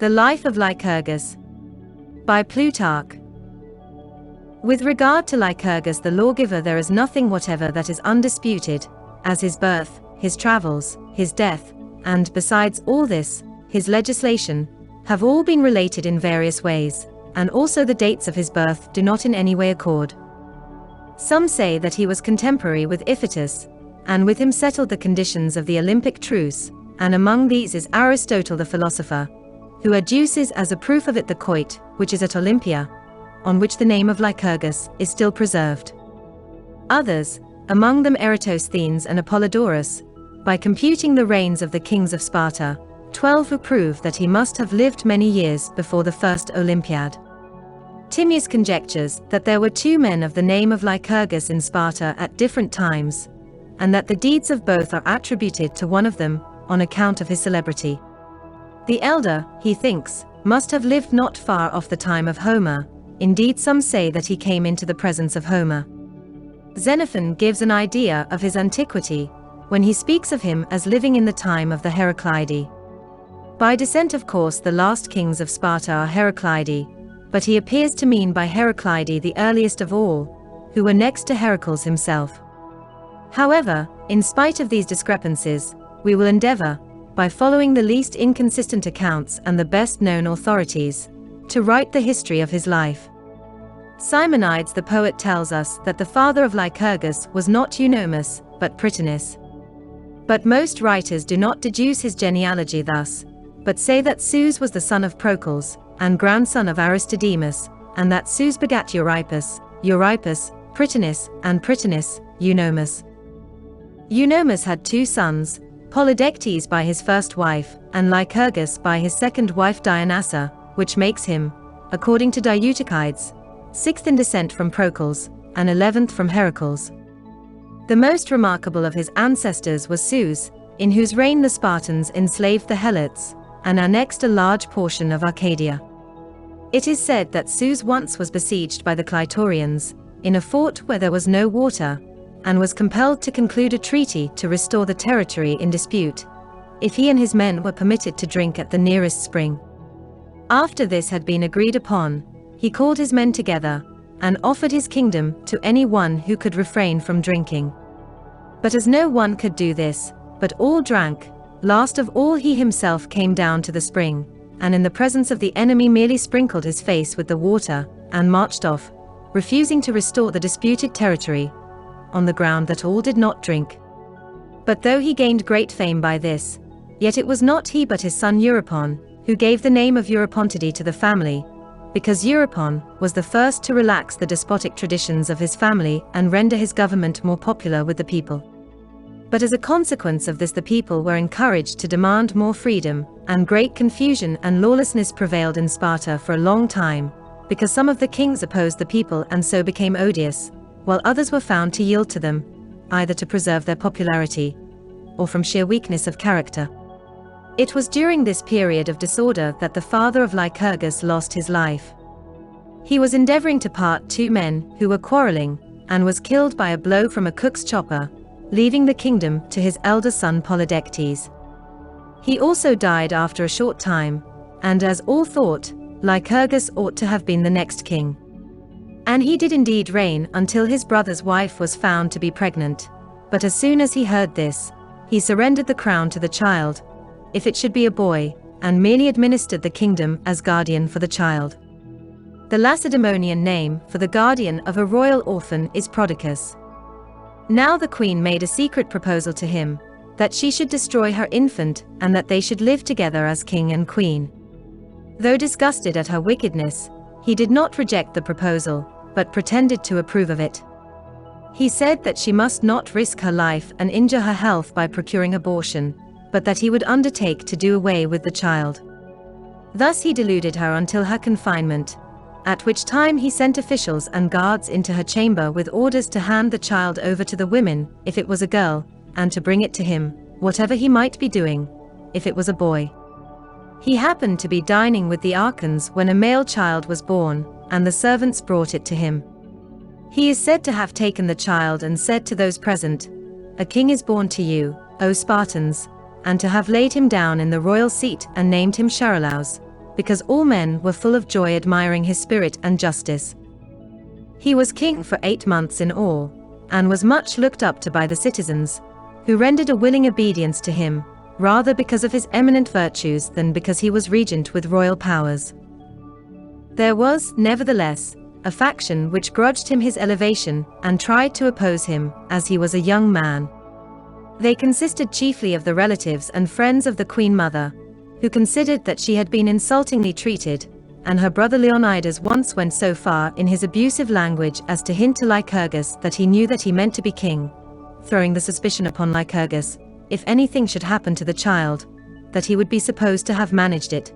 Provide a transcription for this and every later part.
The Life of Lycurgus by Plutarch. With regard to Lycurgus the lawgiver, there is nothing whatever that is undisputed, as his birth, his travels, his death, and, besides all this, his legislation, have all been related in various ways, and also the dates of his birth do not in any way accord. Some say that he was contemporary with Ephorate, and with him settled the conditions of the Olympic truce, and among these is Aristotle the philosopher, who adduces as a proof of it the quoit, which is at Olympia, on which the name of Lycurgus is still preserved. Others, among them Eratosthenes and Apollodorus, by computing the reigns of the kings of Sparta, 12 who prove that he must have lived many years before the first Olympiad. Timaeus conjectures that there were 2 men of the name of Lycurgus in Sparta at different times, and that the deeds of both are attributed to one of them, on account of his celebrity. The elder, he thinks, must have lived not far off the time of Homer. Indeed, some say that he came into the presence of Homer. Xenophon gives an idea of his antiquity, when he speaks of him as living in the time of the Heraclidae. By descent, of course, the last kings of Sparta are Heraclidae, but he appears to mean by Heraclidae the earliest of all, who were next to Heracles himself. However, in spite of these discrepancies, we will endeavor, by following the least inconsistent accounts and the best-known authorities, to write the history of his life. Simonides the poet tells us that the father of Lycurgus was not Eunomus, but Prytanis. But most writers do not deduce his genealogy thus, but say that Zeus was the son of Procles, and grandson of Aristodemus, and that Zeus begat Eurypus, Prytanis, and Prytanis, Eunomus. Eunomus had 2 sons, Polydectes by his first wife, and Lycurgus by his second wife Dionysa, which makes him, according to Eutychides, 6th in descent from Procles, and 11th from Heracles. The most remarkable of his ancestors was Zeus, in whose reign the Spartans enslaved the helots, and annexed a large portion of Arcadia. It is said that Zeus once was besieged by the Clitorians, in a fort where there was no water, and was compelled to conclude a treaty to restore the territory in dispute, if he and his men were permitted to drink at the nearest spring. After this had been agreed upon, he called his men together, and offered his kingdom to any one who could refrain from drinking. But as no one could do this, but all drank, last of all he himself came down to the spring, and in the presence of the enemy merely sprinkled his face with the water, and marched off, refusing to restore the disputed territory, on the ground that all did not drink. But though he gained great fame by this, yet it was not he but his son Euripon, who gave the name of Eurypontidae to the family, because Euripon was the first to relax the despotic traditions of his family and render his government more popular with the people. But as a consequence of this the people were encouraged to demand more freedom, and great confusion and lawlessness prevailed in Sparta for a long time, because some of the kings opposed the people and so became odious, while others were found to yield to them, either to preserve their popularity, or from sheer weakness of character. It was during this period of disorder that the father of Lycurgus lost his life. He was endeavoring to part 2 men who were quarreling, and was killed by a blow from a cook's chopper, leaving the kingdom to his elder son Polydectes. He also died after a short time, and as all thought, Lycurgus ought to have been the next king. And he did indeed reign until his brother's wife was found to be pregnant, but as soon as he heard this, he surrendered the crown to the child, if it should be a boy, and merely administered the kingdom as guardian for the child. The Lacedaemonian name for the guardian of a royal orphan is Prodicus. Now the queen made a secret proposal to him, that she should destroy her infant and that they should live together as king and queen. Though disgusted at her wickedness, he did not reject the proposal, but pretended to approve of it. He said that she must not risk her life and injure her health by procuring abortion, but that he would undertake to do away with the child. Thus he deluded her until her confinement, at which time he sent officials and guards into her chamber with orders to hand the child over to the women, if it was a girl, and to bring it to him, whatever he might be doing, if it was a boy. He happened to be dining with the Archons when a male child was born, and the servants brought it to him. He is said to have taken the child and said to those present, "A king is born to you, O Spartans," and to have laid him down in the royal seat and named him Charalaus, because all men were full of joy admiring his spirit and justice. He was king for 8 months in all, and was much looked up to by the citizens, who rendered a willing obedience to him, rather because of his eminent virtues than because he was regent with royal powers. There was, nevertheless, a faction which grudged him his elevation and tried to oppose him, as he was a young man. They consisted chiefly of the relatives and friends of the Queen Mother, who considered that she had been insultingly treated, and her brother Leonidas once went so far in his abusive language as to hint to Lycurgus that he knew that he meant to be king, throwing the suspicion upon Lycurgus, if anything should happen to the child, that he would be supposed to have managed it.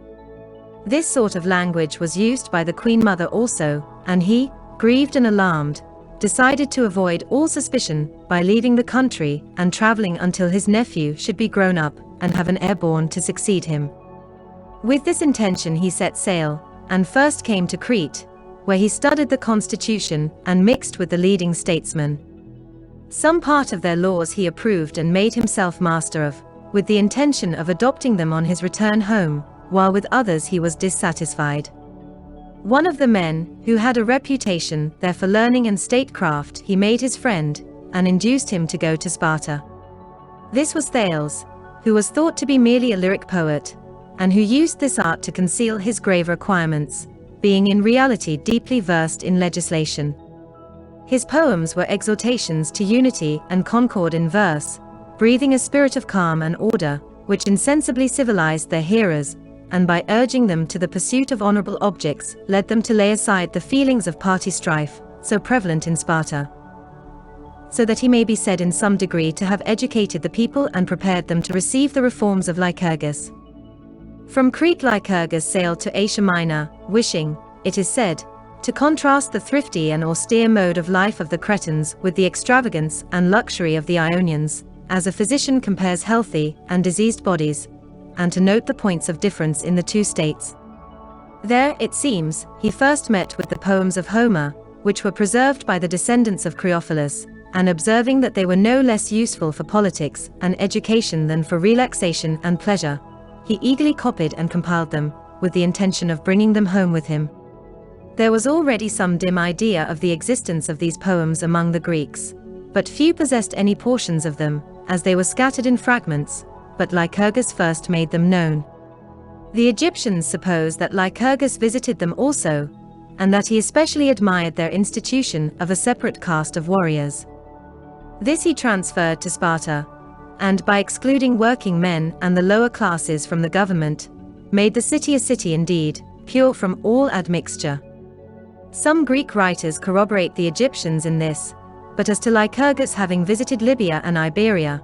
This sort of language was used by the Queen Mother also, and he, grieved and alarmed, decided to avoid all suspicion by leaving the country and traveling until his nephew should be grown up and have an heir born to succeed him. With this intention he set sail, and first came to Crete, where he studied the constitution and mixed with the leading statesmen. Some part of their laws he approved and made himself master of, with the intention of adopting them on his return home, while with others he was dissatisfied. One of the men, who had a reputation there for learning and statecraft, he made his friend, and induced him to go to Sparta. This was Thales, who was thought to be merely a lyric poet, and who used this art to conceal his grave requirements, being in reality deeply versed in legislation. His poems were exhortations to unity and concord in verse, breathing a spirit of calm and order, which insensibly civilized their hearers, and by urging them to the pursuit of honorable objects, led them to lay aside the feelings of party strife, so prevalent in Sparta, so that he may be said in some degree to have educated the people and prepared them to receive the reforms of Lycurgus. From Crete Lycurgus sailed to Asia Minor, wishing, it is said, to contrast the thrifty and austere mode of life of the Cretans with the extravagance and luxury of the Ionians, as a physician compares healthy and diseased bodies, and to note the points of difference in the two states. There, it seems, he first met with the poems of Homer, which were preserved by the descendants of Creophilus, and observing that they were no less useful for politics and education than for relaxation and pleasure, he eagerly copied and compiled them, with the intention of bringing them home with him. There was already some dim idea of the existence of these poems among the Greeks, but few possessed any portions of them, as they were scattered in fragments, but Lycurgus first made them known. The Egyptians suppose that Lycurgus visited them also, and that he especially admired their institution of a separate caste of warriors. This he transferred to Sparta, and by excluding working men and the lower classes from the government, made the city a city indeed, pure from all admixture. Some Greek writers corroborate the Egyptians in this, but as to Lycurgus having visited Libya and Iberia,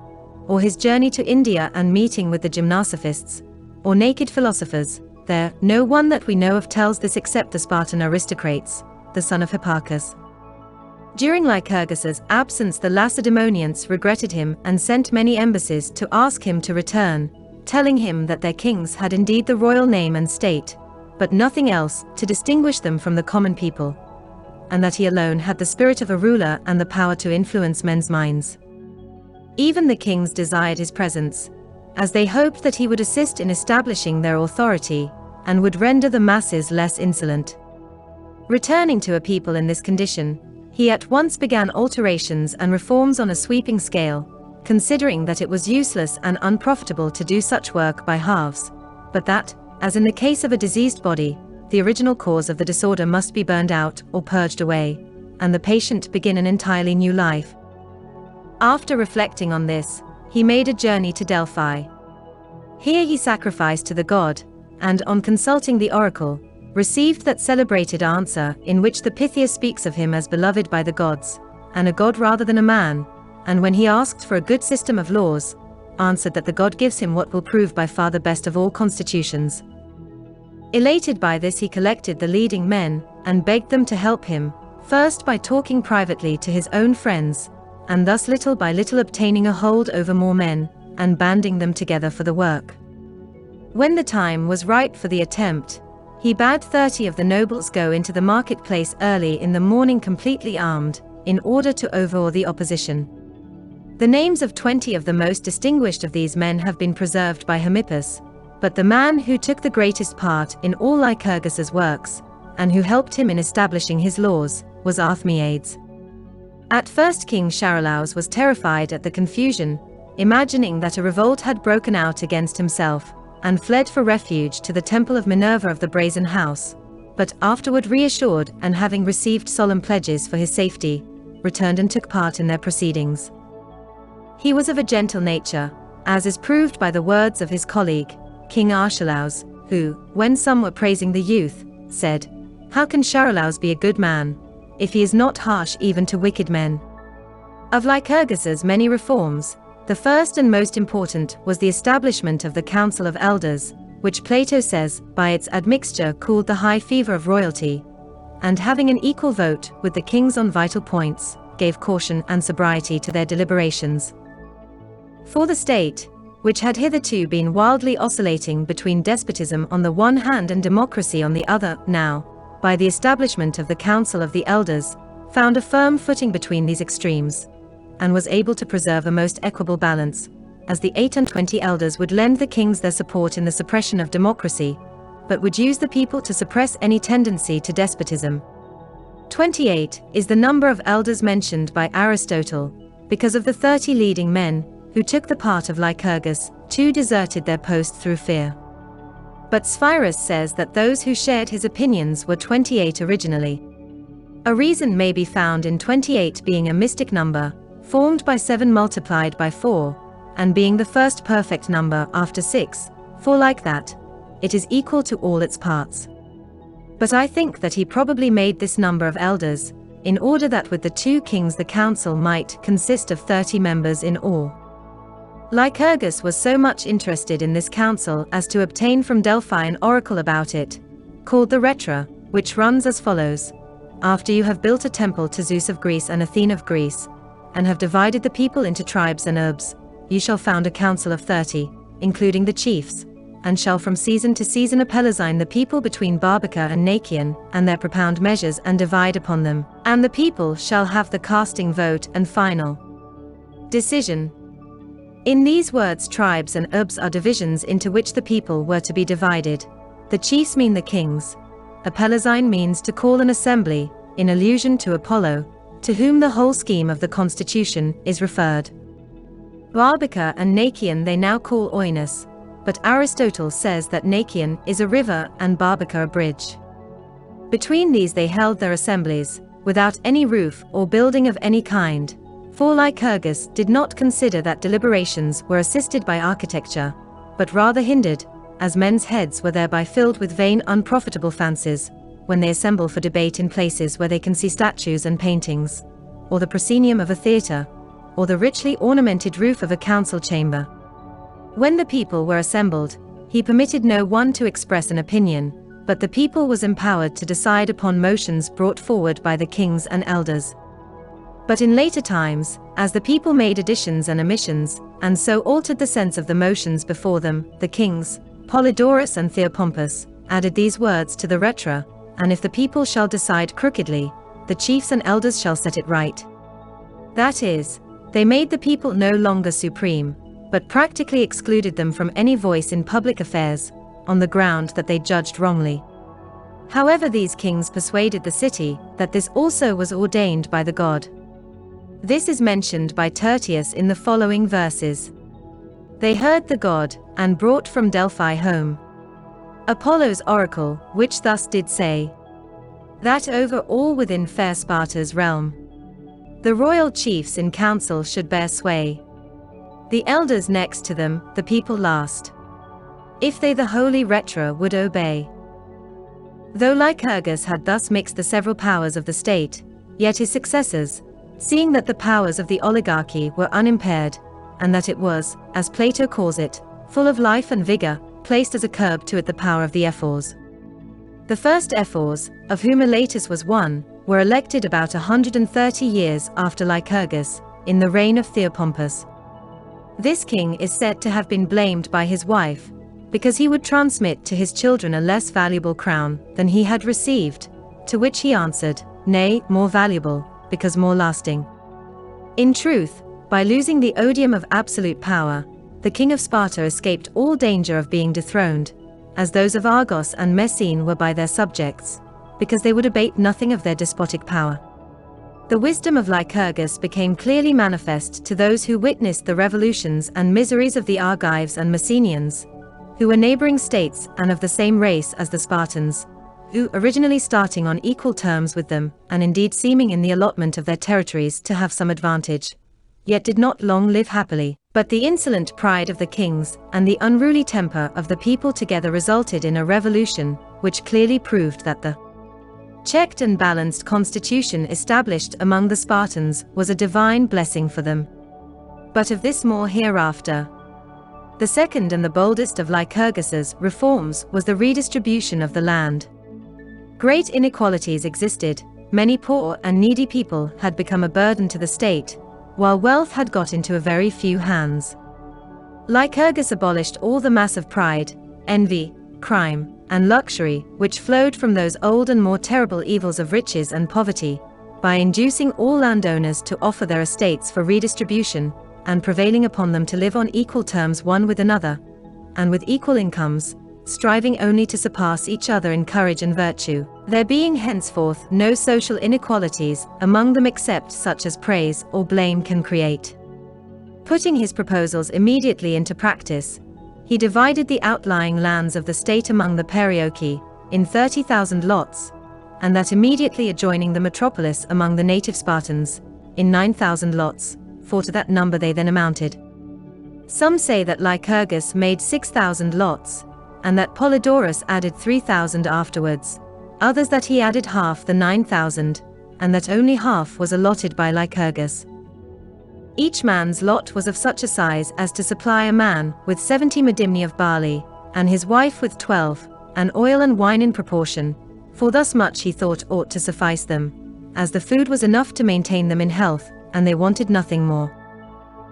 or his journey to India and meeting with the gymnosophists, or naked philosophers, there no one that we know of tells this except the Spartan Aristocrates, the son of Hipparchus. During Lycurgus's absence the Lacedaemonians regretted him and sent many embassies to ask him to return, telling him that their kings had indeed the royal name and state, but nothing else to distinguish them from the common people, and that he alone had the spirit of a ruler and the power to influence men's minds. Even the kings desired his presence, as they hoped that he would assist in establishing their authority, and would render the masses less insolent. Returning to a people in this condition, he at once began alterations and reforms on a sweeping scale, considering that it was useless and unprofitable to do such work by halves, but that, as in the case of a diseased body, the original cause of the disorder must be burned out or purged away, and the patient begin an entirely new life. After reflecting on this, he made a journey to Delphi. Here he sacrificed to the god, and on consulting the oracle, received that celebrated answer in which the Pythia speaks of him as beloved by the gods, and a god rather than a man, and when he asked for a good system of laws, answered that the god gives him what will prove by far the best of all constitutions. Elated by this he collected the leading men, and begged them to help him, first by talking privately to his own friends, and thus little by little obtaining a hold over more men, and banding them together for the work. When the time was ripe for the attempt, he bade 30 of the nobles go into the marketplace early in the morning completely armed, in order to overawe the opposition. The names of 20 of the most distinguished of these men have been preserved by Hermippus, but the man who took the greatest part in all Lycurgus's works, and who helped him in establishing his laws, was Archimedes. At first King Charalaus was terrified at the confusion, imagining that a revolt had broken out against himself, and fled for refuge to the temple of Minerva of the Brazen House, but afterward reassured and having received solemn pledges for his safety, returned and took part in their proceedings. He was of a gentle nature, as is proved by the words of his colleague, King Archelaus, who, when some were praising the youth, said, "How can Charalaus be a good man, if he is not harsh even to wicked men?" Of Lycurgus's many reforms, the first and most important was the establishment of the Council of Elders, which Plato says, by its admixture cooled the high fever of royalty, and having an equal vote with the kings on vital points, gave caution and sobriety to their deliberations. For the state, which had hitherto been wildly oscillating between despotism on the one hand and democracy on the other, now, by the establishment of the Council of the Elders, found a firm footing between these extremes, and was able to preserve a most equable balance, as the 28 elders would lend the kings their support in the suppression of democracy, but would use the people to suppress any tendency to despotism. 28 is the number of elders mentioned by Aristotle, because of the 30 leading men, who took the part of Lycurgus, 2 deserted their post through fear. But Sphyrus says that those who shared his opinions were 28 originally. A reason may be found in 28 being a mystic number, formed by 7 multiplied by 4, and being the first perfect number after 6, for like that, it is equal to all its parts. But I think that he probably made this number of elders, in order that with the 2 kings the council might consist of 30 members in all. Lycurgus was so much interested in this council as to obtain from Delphi an oracle about it, called the Rhetra, which runs as follows: "After you have built a temple to Zeus of Greece and Athene of Greece, and have divided the people into tribes and urbs, you shall found a council of 30, including the chiefs, and shall from season to season apelazine the people between Barbaca and Nakian, and their propound measures and divide upon them, and the people shall have the casting vote and final decision." In these words tribes and urbs are divisions into which the people were to be divided. The chiefs mean the kings. Apelazine means to call an assembly, in allusion to Apollo, to whom the whole scheme of the constitution is referred. Barbaca and Nakian they now call Oinus, but Aristotle says that Nakian is a river and Barbaca a bridge. Between these they held their assemblies, without any roof or building of any kind, for Lycurgus did not consider that deliberations were assisted by architecture, but rather hindered, as men's heads were thereby filled with vain unprofitable fancies, when they assemble for debate in places where they can see statues and paintings, or the proscenium of a theatre, or the richly ornamented roof of a council chamber. When the people were assembled, he permitted no one to express an opinion, but the people was empowered to decide upon motions brought forward by the kings and elders. But in later times, as the people made additions and omissions, and so altered the sense of the motions before them, the kings, Polydorus and Theopompus, added these words to the Rhetra, "And if the people shall decide crookedly, the chiefs and elders shall set it right." That is, they made the people no longer supreme, but practically excluded them from any voice in public affairs, on the ground that they judged wrongly. However, these kings persuaded the city that this also was ordained by the god. This is mentioned by Tertius in the following verses. "They heard the god, and brought from Delphi home Apollo's oracle, which thus did say, that over all within fair Sparta's realm, the royal chiefs in council should bear sway. The elders next to them, the people last, if they the holy Rhetra would obey." Though Lycurgus had thus mixed the several powers of the state, yet his successors, seeing that the powers of the oligarchy were unimpaired, and that it was, as Plato calls it, full of life and vigor, placed as a curb to it the power of the Ephors. The first Ephors, of whom Elatus was one, were elected about 130 years after Lycurgus, in the reign of Theopompus. This king is said to have been blamed by his wife, because he would transmit to his children a less valuable crown than he had received, to which he answered, "Nay, more valuable, because more lasting." In truth, by losing the odium of absolute power, the king of Sparta escaped all danger of being dethroned, as those of Argos and Messene were by their subjects, because they would abate nothing of their despotic power. The wisdom of Lycurgus became clearly manifest to those who witnessed the revolutions and miseries of the Argives and Messenians, who were neighboring states and of the same race as the Spartans, who, originally starting on equal terms with them, and indeed seeming in the allotment of their territories to have some advantage, yet did not long live happily. But the insolent pride of the kings and the unruly temper of the people together resulted in a revolution, which clearly proved that the checked and balanced constitution established among the Spartans was a divine blessing for them. But of this more hereafter. The second and the boldest of Lycurgus's reforms was the redistribution of the land. Great inequalities existed, many poor and needy people had become a burden to the state, while wealth had got into a very few hands. Lycurgus abolished all the mass of pride, envy, crime, and luxury which flowed from those old and more terrible evils of riches and poverty, by inducing all landowners to offer their estates for redistribution, and prevailing upon them to live on equal terms one with another, and with equal incomes, striving only to surpass each other in courage and virtue, there being henceforth no social inequalities among them except such as praise or blame can create. Putting his proposals immediately into practice, he divided the outlying lands of the state among the Perioeci, in 30,000 lots, and that immediately adjoining the metropolis among the native Spartans, in 9,000 lots, for to that number they then amounted. Some say that Lycurgus made 6,000 lots, and that Polydorus added 3,000 afterwards, others that he added half the 9,000, and that only half was allotted by Lycurgus. Each man's lot was of such a size as to supply a man with 70 medimni of barley, and his wife with 12, and oil and wine in proportion, for thus much he thought ought to suffice them, as the food was enough to maintain them in health, and they wanted nothing more.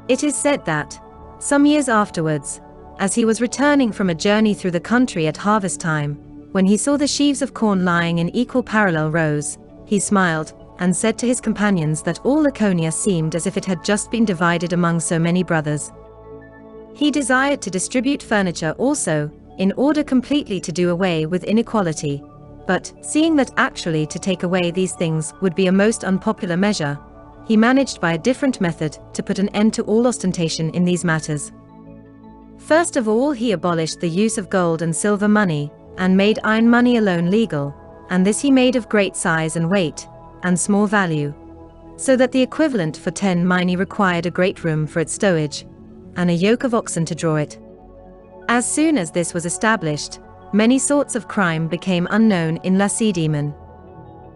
It is said that, some years afterwards, as he was returning from a journey through the country at harvest time, when he saw the sheaves of corn lying in equal parallel rows, he smiled, and said to his companions that all Laconia seemed as if it had just been divided among so many brothers. He desired to distribute furniture also, in order completely to do away with inequality, but, seeing that actually to take away these things would be a most unpopular measure, he managed by a different method to put an end to all ostentation in these matters. First of all he abolished the use of gold and silver money, and made iron money alone legal, and this he made of great size and weight, and small value, so that the equivalent for 10 minae required a great room for its stowage, and a yoke of oxen to draw it. As soon as this was established, many sorts of crime became unknown in Lacedaemon.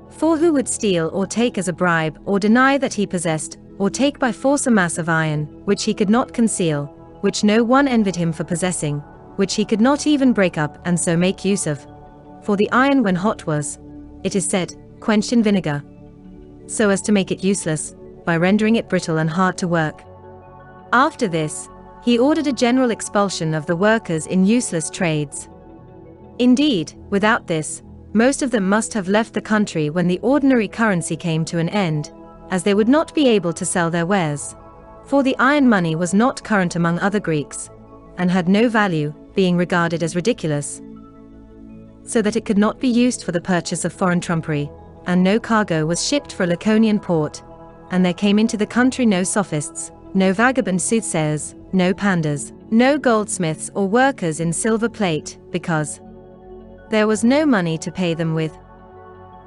For who would steal or take as a bribe, or deny that he possessed, or take by force a mass of iron, which he could not conceal, which no one envied him for possessing, which he could not even break up and so make use of? For the iron when hot was, it is said, quenched in vinegar, so as to make it useless, by rendering it brittle and hard to work. After this, he ordered a general expulsion of the workers in useless trades. Indeed, without this, most of them must have left the country when the ordinary currency came to an end, as they would not be able to sell their wares. For the iron money was not current among other Greeks, and had no value, being regarded as ridiculous, so that it could not be used for the purchase of foreign trumpery, and no cargo was shipped for a Laconian port, and there came into the country no sophists, no vagabond soothsayers, no panders, no goldsmiths or workers in silver plate, because there was no money to pay them with.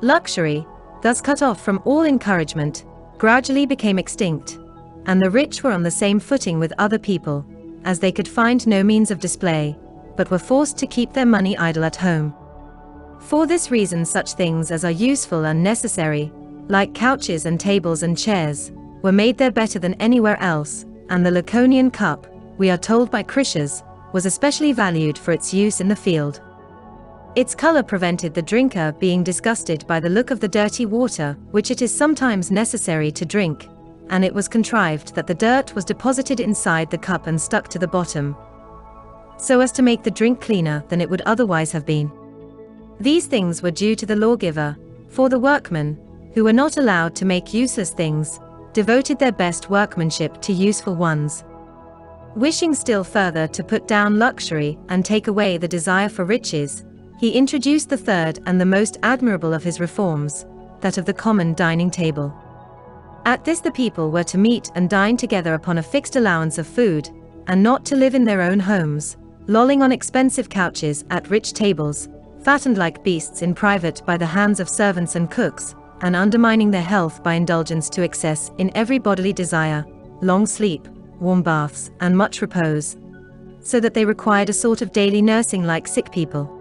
Luxury, thus cut off from all encouragement, gradually became extinct, and the rich were on the same footing with other people, as they could find no means of display, but were forced to keep their money idle at home. For this reason such things as are useful and necessary, like couches and tables and chairs, were made there better than anywhere else, and the Laconian cup, we are told by Critias, was especially valued for its use in the field. Its color prevented the drinker being disgusted by the look of the dirty water which it is sometimes necessary to drink, and it was contrived that the dirt was deposited inside the cup and stuck to the bottom, so as to make the drink cleaner than it would otherwise have been. These things were due to the lawgiver, for the workmen, who were not allowed to make useless things, devoted their best workmanship to useful ones. Wishing still further to put down luxury and take away the desire for riches, he introduced the third and the most admirable of his reforms, that of the common dining table. At this the people were to meet and dine together upon a fixed allowance of food, and not to live in their own homes, lolling on expensive couches at rich tables, fattened like beasts in private by the hands of servants and cooks, and undermining their health by indulgence to excess in every bodily desire, long sleep, warm baths, and much repose, so that they required a sort of daily nursing like sick people.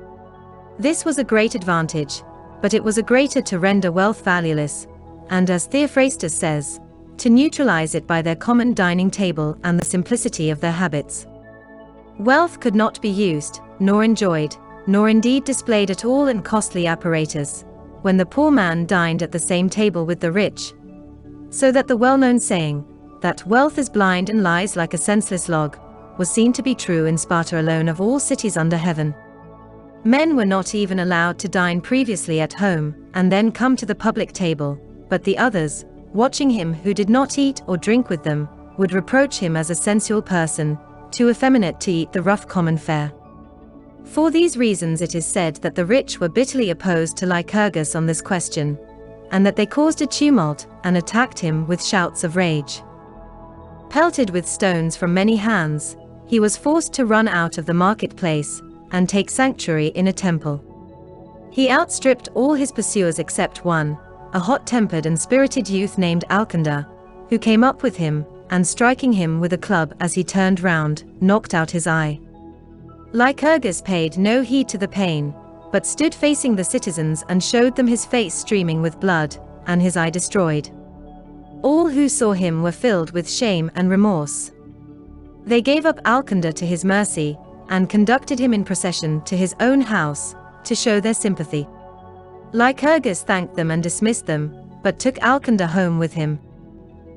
This was a great advantage, but it was a greater to render wealth valueless, and as Theophrastus says, to neutralize it by their common dining table and the simplicity of their habits. Wealth could not be used, nor enjoyed, nor indeed displayed at all in costly apparatus, when the poor man dined at the same table with the rich. So that the well-known saying, that wealth is blind and lies like a senseless log, was seen to be true in Sparta alone of all cities under heaven. Men were not even allowed to dine previously at home, and then come to the public table, but the others, watching him who did not eat or drink with them, would reproach him as a sensual person, too effeminate to eat the rough common fare. For these reasons it is said that the rich were bitterly opposed to Lycurgus on this question, and that they caused a tumult, and attacked him with shouts of rage. Pelted with stones from many hands, he was forced to run out of the marketplace, and take sanctuary in a temple. He outstripped all his pursuers except one, a hot-tempered and spirited youth named Alcander, who came up with him, and striking him with a club as he turned round, knocked out his eye. Lycurgus paid no heed to the pain, but stood facing the citizens and showed them his face streaming with blood, and his eye destroyed. All who saw him were filled with shame and remorse. They gave up Alcander to his mercy, and conducted him in procession to his own house, to show their sympathy. Lycurgus thanked them and dismissed them, but took Alcander home with him.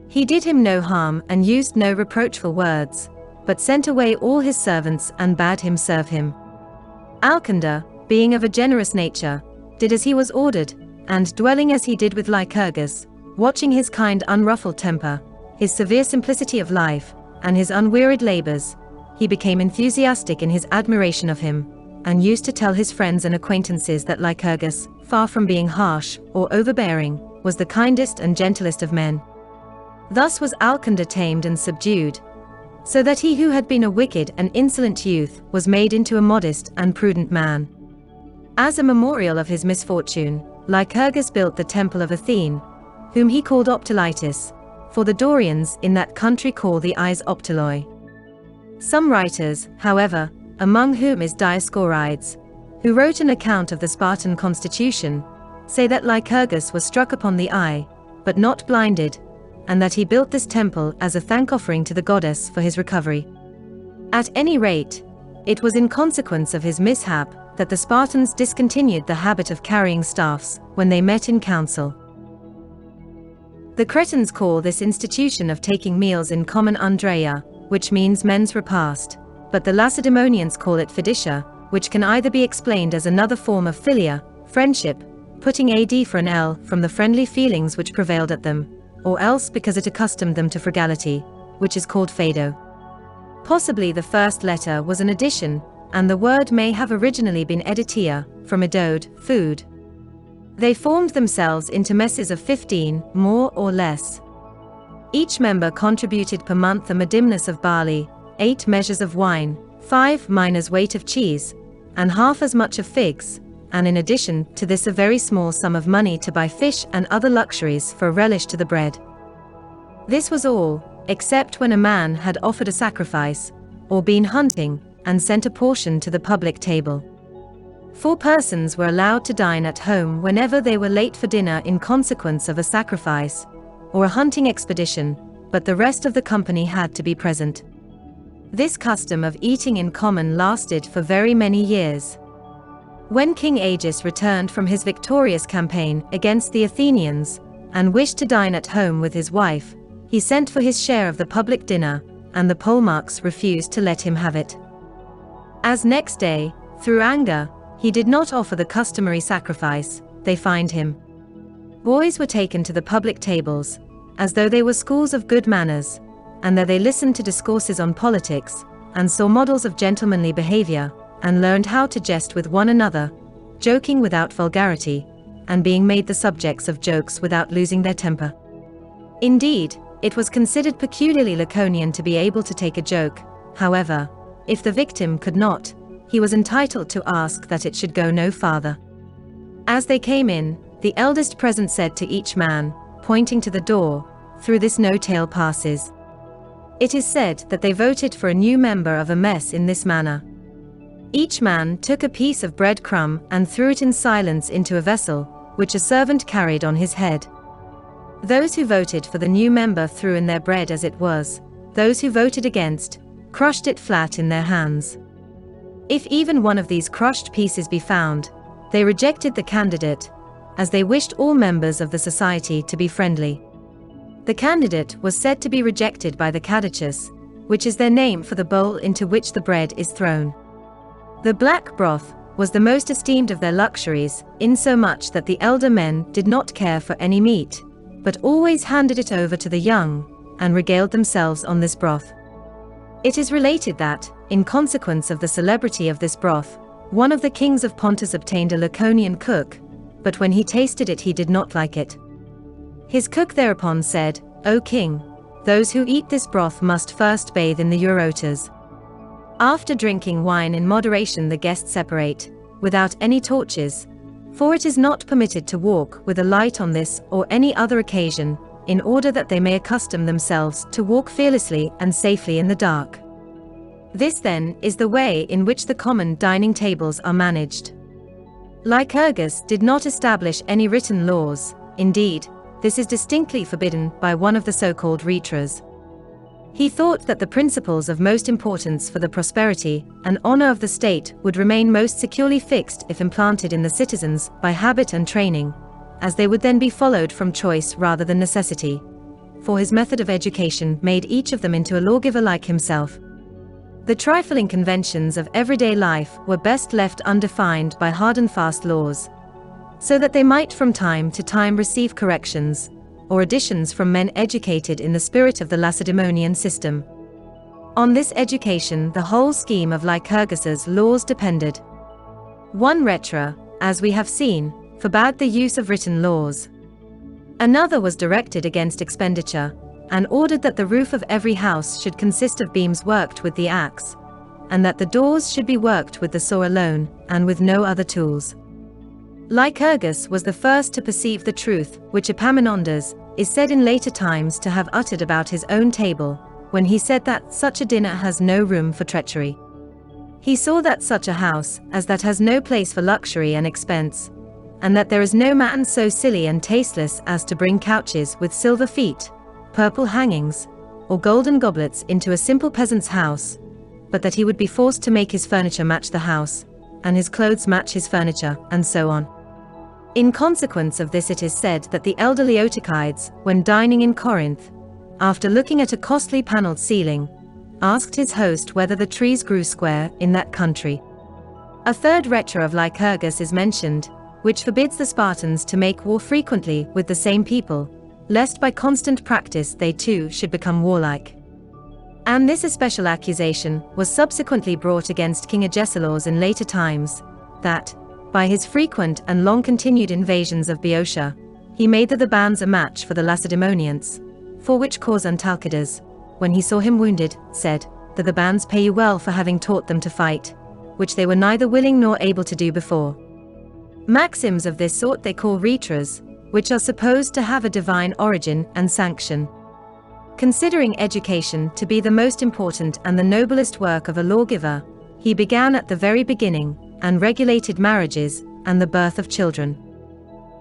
He did him no harm and used no reproachful words, but sent away all his servants and bade him serve him. Alcander, being of a generous nature, did as he was ordered, and dwelling as he did with Lycurgus, watching his kind unruffled temper, his severe simplicity of life, and his unwearied labors, he became enthusiastic in his admiration of him, and used to tell his friends and acquaintances that Lycurgus, far from being harsh or overbearing, was the kindest and gentlest of men. Thus was Alcander tamed and subdued, so that he who had been a wicked and insolent youth was made into a modest and prudent man. As a memorial of his misfortune, Lycurgus built the temple of Athene, whom he called Optolitis, for the Dorians in that country call the eyes Optoloi. Some writers, however, among whom is Dioscorides, who wrote an account of the Spartan constitution, say that Lycurgus was struck upon the eye, but not blinded, and that he built this temple as a thank-offering to the goddess for his recovery. At any rate, it was in consequence of his mishap that the Spartans discontinued the habit of carrying staffs when they met in council. The Cretans call this institution of taking meals in common Andreia, which means men's repast, but the Lacedaemonians call it fidicia, which can either be explained as another form of philia, friendship, putting ad for an L from the friendly feelings which prevailed at them, or else because it accustomed them to frugality, which is called phaedo. Possibly the first letter was an addition, and the word may have originally been editia, from edode, food. They formed themselves into messes of 15, more or less. Each member contributed per month a medimnus of barley, 8 measures of wine, 5 minas weight of cheese, and half as much of figs, and in addition to this a very small sum of money to buy fish and other luxuries for a relish to the bread. This was all, except when a man had offered a sacrifice, or been hunting, and sent a portion to the public table. 4 persons were allowed to dine at home whenever they were late for dinner in consequence of a sacrifice, or a hunting expedition, but the rest of the company had to be present. This custom of eating in common lasted for very many years. When King Agis returned from his victorious campaign against the Athenians, and wished to dine at home with his wife, he sent for his share of the public dinner, and the polemarchs refused to let him have it. As next day, through anger, he did not offer the customary sacrifice, they fined him. Boys were taken to the public tables, as though they were schools of good manners, and there they listened to discourses on politics, and saw models of gentlemanly behavior, and learned how to jest with one another, joking without vulgarity, and being made the subjects of jokes without losing their temper. Indeed, it was considered peculiarly Laconian to be able to take a joke. However, if the victim could not, he was entitled to ask that it should go no farther. As they came in, the eldest present said to each man, pointing to the door, "Through this no tale passes." It is said that they voted for a new member of a mess in this manner. Each man took a piece of bread crumb and threw it in silence into a vessel, which a servant carried on his head. Those who voted for the new member threw in their bread as it was. Those who voted against, crushed it flat in their hands. If even one of these crushed pieces be found, they rejected the candidate, as they wished all members of the society to be friendly. The candidate was said to be rejected by the caduceus, which is their name for the bowl into which the bread is thrown. The black broth was the most esteemed of their luxuries, insomuch that the elder men did not care for any meat, but always handed it over to the young, and regaled themselves on this broth. It is related that, in consequence of the celebrity of this broth, one of the kings of Pontus obtained a Laconian cook, but when he tasted it he did not like it. His cook thereupon said, "O king, those who eat this broth must first bathe in the Eurotas." After drinking wine in moderation the guests separate, without any torches, for it is not permitted to walk with a light on this or any other occasion, in order that they may accustom themselves to walk fearlessly and safely in the dark. This then is the way in which the common dining tables are managed. Lycurgus did not establish any written laws. Indeed, this is distinctly forbidden by one of the so-called Rhetras. He thought that the principles of most importance for the prosperity and honor of the state would remain most securely fixed if implanted in the citizens by habit and training, as they would then be followed from choice rather than necessity. For his method of education made each of them into a lawgiver like himself. The trifling conventions of everyday life were best left undefined by hard and fast laws, so that they might from time to time receive corrections or additions from men educated in the spirit of the Lacedaemonian system. On this education the whole scheme of Lycurgus's laws depended. One Rhetra, as we have seen, forbade the use of written laws. Another was directed against expenditure, and ordered that the roof of every house should consist of beams worked with the axe, and that the doors should be worked with the saw alone, and with no other tools. Lycurgus was the first to perceive the truth, which Epaminondas is said in later times to have uttered about his own table, when he said that such a dinner has no room for treachery. He saw that such a house as that has no place for luxury and expense, and that there is no man so silly and tasteless as to bring couches with silver feet, purple hangings, or golden goblets into a simple peasant's house, but that he would be forced to make his furniture match the house, and his clothes match his furniture, and so on. In consequence of this it is said that the elder Leotychides, when dining in Corinth, after looking at a costly panelled ceiling, asked his host whether the trees grew square in that country. A third Rhetra of Lycurgus is mentioned, which forbids the Spartans to make war frequently with the same people, lest by constant practice they too should become warlike. And this especial accusation was subsequently brought against King Agesilaus in later times, that, by his frequent and long-continued invasions of Boeotia, he made the Thebans a match for the Lacedaemonians, for which cause Antalcidas, when he saw him wounded, said, "The Thebans pay you well for having taught them to fight, which they were neither willing nor able to do before." Maxims of this sort they call Rhetras, which are supposed to have a divine origin and sanction. Considering education to be the most important and the noblest work of a lawgiver, he began at the very beginning, and regulated marriages, and the birth of children.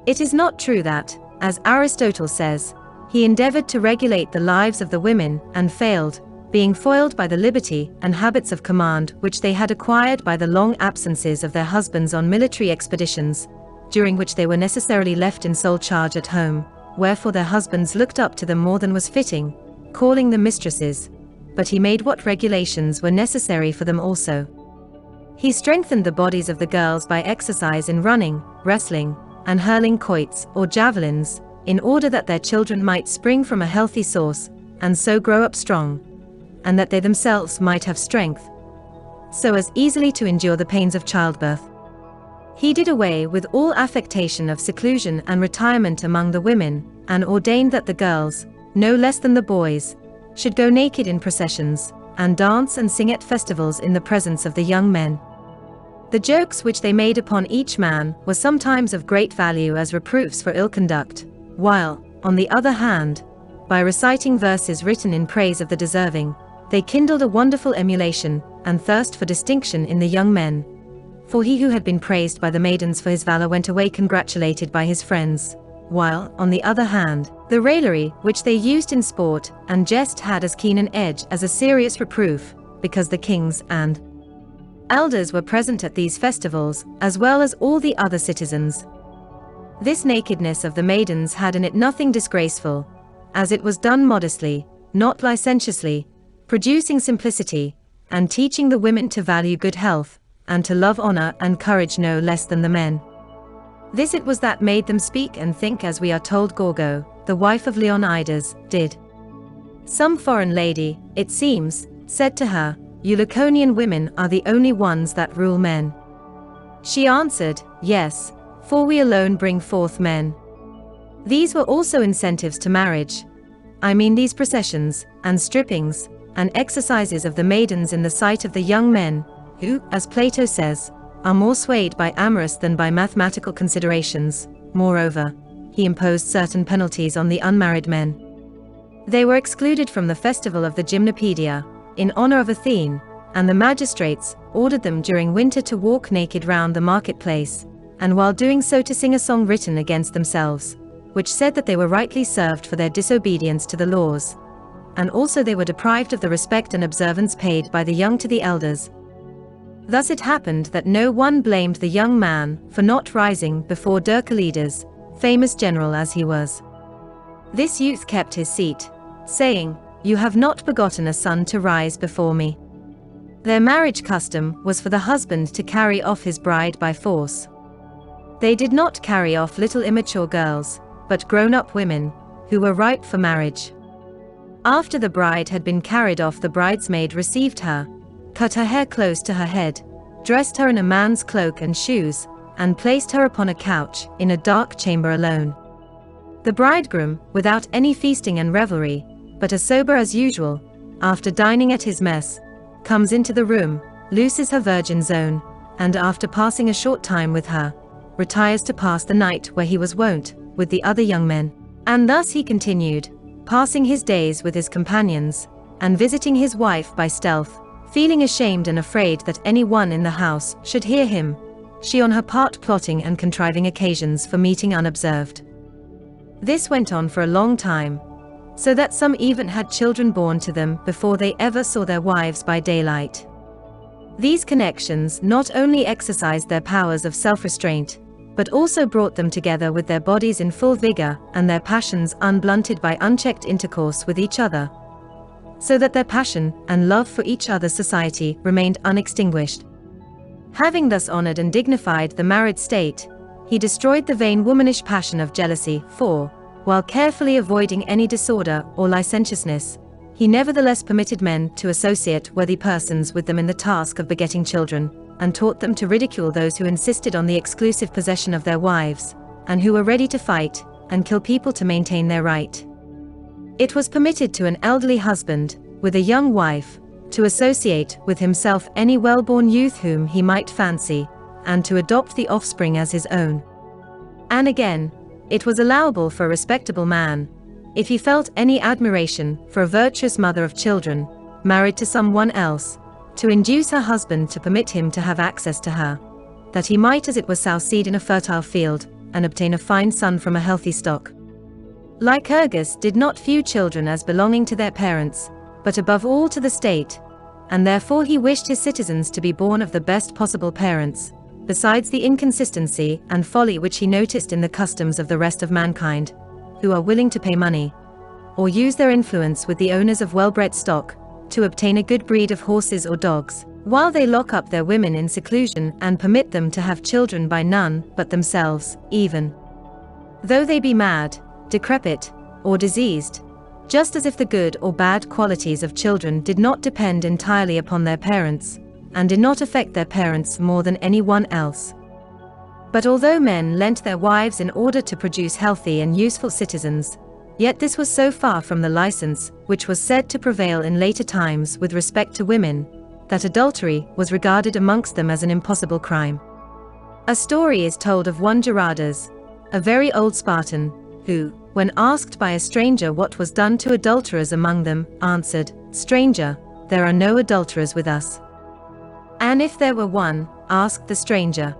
It is not true that, as Aristotle says, he endeavored to regulate the lives of the women, and failed, being foiled by the liberty and habits of command which they had acquired by the long absences of their husbands on military expeditions, during which they were necessarily left in sole charge at home, wherefore their husbands looked up to them more than was fitting, calling them mistresses, but he made what regulations were necessary for them also. He strengthened the bodies of the girls by exercise in running, wrestling, and hurling quoits or javelins, in order that their children might spring from a healthy source, and so grow up strong, and that they themselves might have strength, so as easily to endure the pains of childbirth. He did away with all affectation of seclusion and retirement among the women, and ordained that the girls, no less than the boys, should go naked in processions, and dance and sing at festivals in the presence of the young men. The jokes which they made upon each man were sometimes of great value as reproofs for ill conduct, while, on the other hand, by reciting verses written in praise of the deserving, they kindled a wonderful emulation and thirst for distinction in the young men. For he who had been praised by the maidens for his valor went away congratulated by his friends, while, on the other hand, the raillery which they used in sport and jest had as keen an edge as a serious reproof, because the kings and elders were present at these festivals, as well as all the other citizens. This nakedness of the maidens had in it nothing disgraceful, as it was done modestly, not licentiously, producing simplicity, and teaching the women to value good health, and to love honor and courage no less than the men. This it was that made them speak and think as we are told Gorgo, the wife of Leonidas, did. Some foreign lady, it seems, said to her, "You Laconian women are the only ones that rule men." She answered, "Yes, for we alone bring forth men." These were also incentives to marriage. I mean these processions, and strippings, and exercises of the maidens in the sight of the young men, who, as Plato says, are more swayed by amorous than by mathematical considerations. Moreover, he imposed certain penalties on the unmarried men. They were excluded from the festival of the Gymnopaedia, in honor of Athene, and the magistrates ordered them during winter to walk naked round the marketplace, and while doing so to sing a song written against themselves, which said that they were rightly served for their disobedience to the laws, and also they were deprived of the respect and observance paid by the young to the elders. Thus it happened that no one blamed the young man for not rising before Dercalides, famous general as he was. This youth kept his seat, saying, "You have not begotten a son to rise before me." Their marriage custom was for the husband to carry off his bride by force. They did not carry off little immature girls, but grown-up women, who were ripe for marriage. After the bride had been carried off, the bridesmaid received her, cut her hair close to her head, dressed her in a man's cloak and shoes, and placed her upon a couch in a dark chamber alone. The bridegroom, without any feasting and revelry, but as sober as usual, after dining at his mess, comes into the room, looses her virgin zone, and after passing a short time with her, retires to pass the night where he was wont, with the other young men. And thus he continued, passing his days with his companions, and visiting his wife by stealth, feeling ashamed and afraid that any one in the house should hear him, she on her part plotting and contriving occasions for meeting unobserved. This went on for a long time, so that some even had children born to them before they ever saw their wives by daylight. These connections not only exercised their powers of self-restraint, but also brought them together with their bodies in full vigor and their passions unblunted by unchecked intercourse with each other, so that their passion and love for each other's society remained unextinguished. Having thus honored and dignified the married state, he destroyed the vain womanish passion of jealousy, for, while carefully avoiding any disorder or licentiousness, he nevertheless permitted men to associate worthy persons with them in the task of begetting children, and taught them to ridicule those who insisted on the exclusive possession of their wives, and who were ready to fight and kill people to maintain their right. It was permitted to an elderly husband, with a young wife, to associate with himself any well-born youth whom he might fancy, and to adopt the offspring as his own. And again, it was allowable for a respectable man, if he felt any admiration for a virtuous mother of children, married to someone else, to induce her husband to permit him to have access to her, that he might as it were sow seed in a fertile field, and obtain a fine son from a healthy stock. Lycurgus did not view children as belonging to their parents, but above all to the state, and therefore he wished his citizens to be born of the best possible parents, besides the inconsistency and folly which he noticed in the customs of the rest of mankind, who are willing to pay money, or use their influence with the owners of well-bred stock, to obtain a good breed of horses or dogs, while they lock up their women in seclusion and permit them to have children by none but themselves, even though they be mad, decrepit, or diseased, Just as if the good or bad qualities of children did not depend entirely upon their parents, and did not affect their parents more than anyone else. But although men lent their wives in order to produce healthy and useful citizens, yet this was so far from the license which was said to prevail in later times with respect to women, that adultery was regarded amongst them as an impossible crime. A story is told of one Geradus, a very old Spartan, who, when asked by a stranger what was done to adulterers among them, answered, "Stranger, there are no adulterers with us." "And if there were one?" asked the stranger.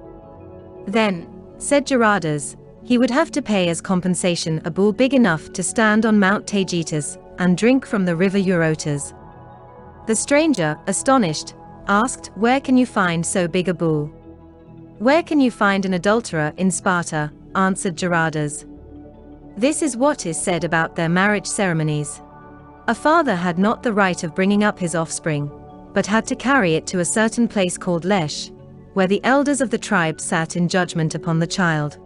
"Then," said Geradus, "he would have to pay as compensation a bull big enough to stand on Mount Taygetus and drink from the river Eurotas." The stranger, astonished, asked, "Where can you find so big a bull?" "Where can you find an adulterer in Sparta?" answered Geradus. This is what is said about their marriage ceremonies. A father had not the right of bringing up his offspring, but had to carry it to a certain place called Lesh, where the elders of the tribe sat in judgment upon the child.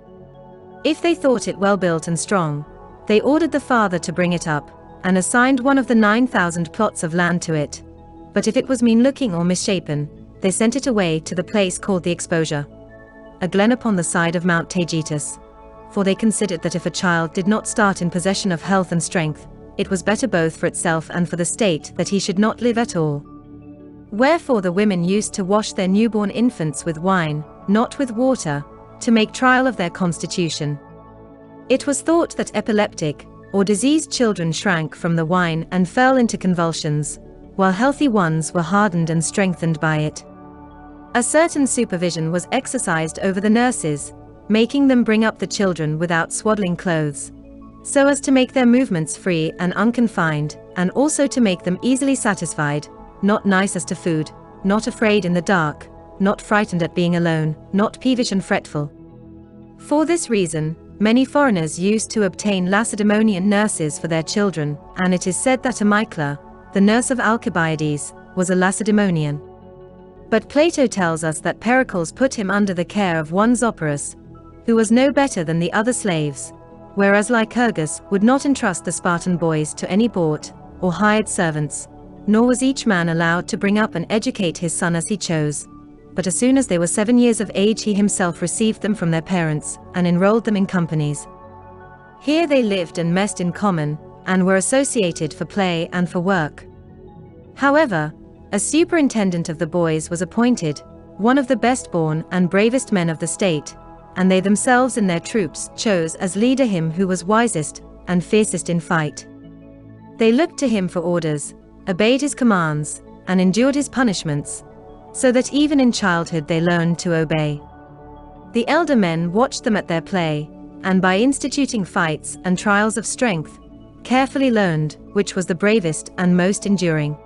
If they thought it well built and strong, they ordered the father to bring it up, and assigned one of the 9,000 plots of land to it. But if it was mean-looking or misshapen, they sent it away to the place called the Exposure, a glen upon the side of Mount Taygetus, for they considered that if a child did not start in possession of health and strength, it was better both for itself and for the state that he should not live at all. Wherefore the women used to wash their newborn infants with wine, not with water, to make trial of their constitution. It was thought that epileptic, or diseased children shrank from the wine and fell into convulsions, while healthy ones were hardened and strengthened by it. A certain supervision was exercised over the nurses, making them bring up the children without swaddling clothes, so as to make their movements free and unconfined, and also to make them easily satisfied, not nice as to food, not afraid in the dark, not frightened at being alone, not peevish and fretful. For this reason, many foreigners used to obtain Lacedaemonian nurses for their children, and it is said that Amycla, the nurse of Alcibiades, was a Lacedaemonian. But Plato tells us that Pericles put him under the care of one Zopyrus, who was no better than the other slaves, whereas Lycurgus would not entrust the Spartan boys to any bought or hired servants, nor was each man allowed to bring up and educate his son as he chose, but as soon as they were 7 years of age he himself received them from their parents, and enrolled them in companies. Here they lived and messed in common, and were associated for play and for work. However, a superintendent of the boys was appointed, one of the best-born and bravest men of the state, and they themselves in their troops chose as leader him who was wisest and fiercest in fight. They looked to him for orders, obeyed his commands, and endured his punishments, so that even in childhood they learned to obey. The elder men watched them at their play, and by instituting fights and trials of strength, carefully learned which was the bravest and most enduring.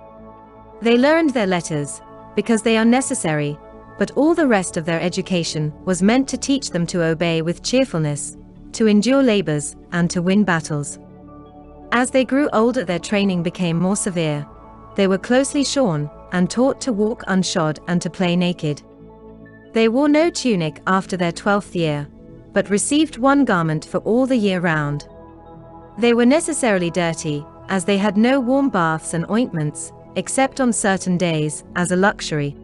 They learned their letters, because they are necessary, but all the rest of their education was meant to teach them to obey with cheerfulness, to endure labors, and to win battles. As they grew older their training became more severe. They were closely shorn, and taught to walk unshod and to play naked. They wore no tunic after their 12th year, but received one garment for all the year round. They were necessarily dirty, as they had no warm baths and ointments, except on certain days, as a luxury.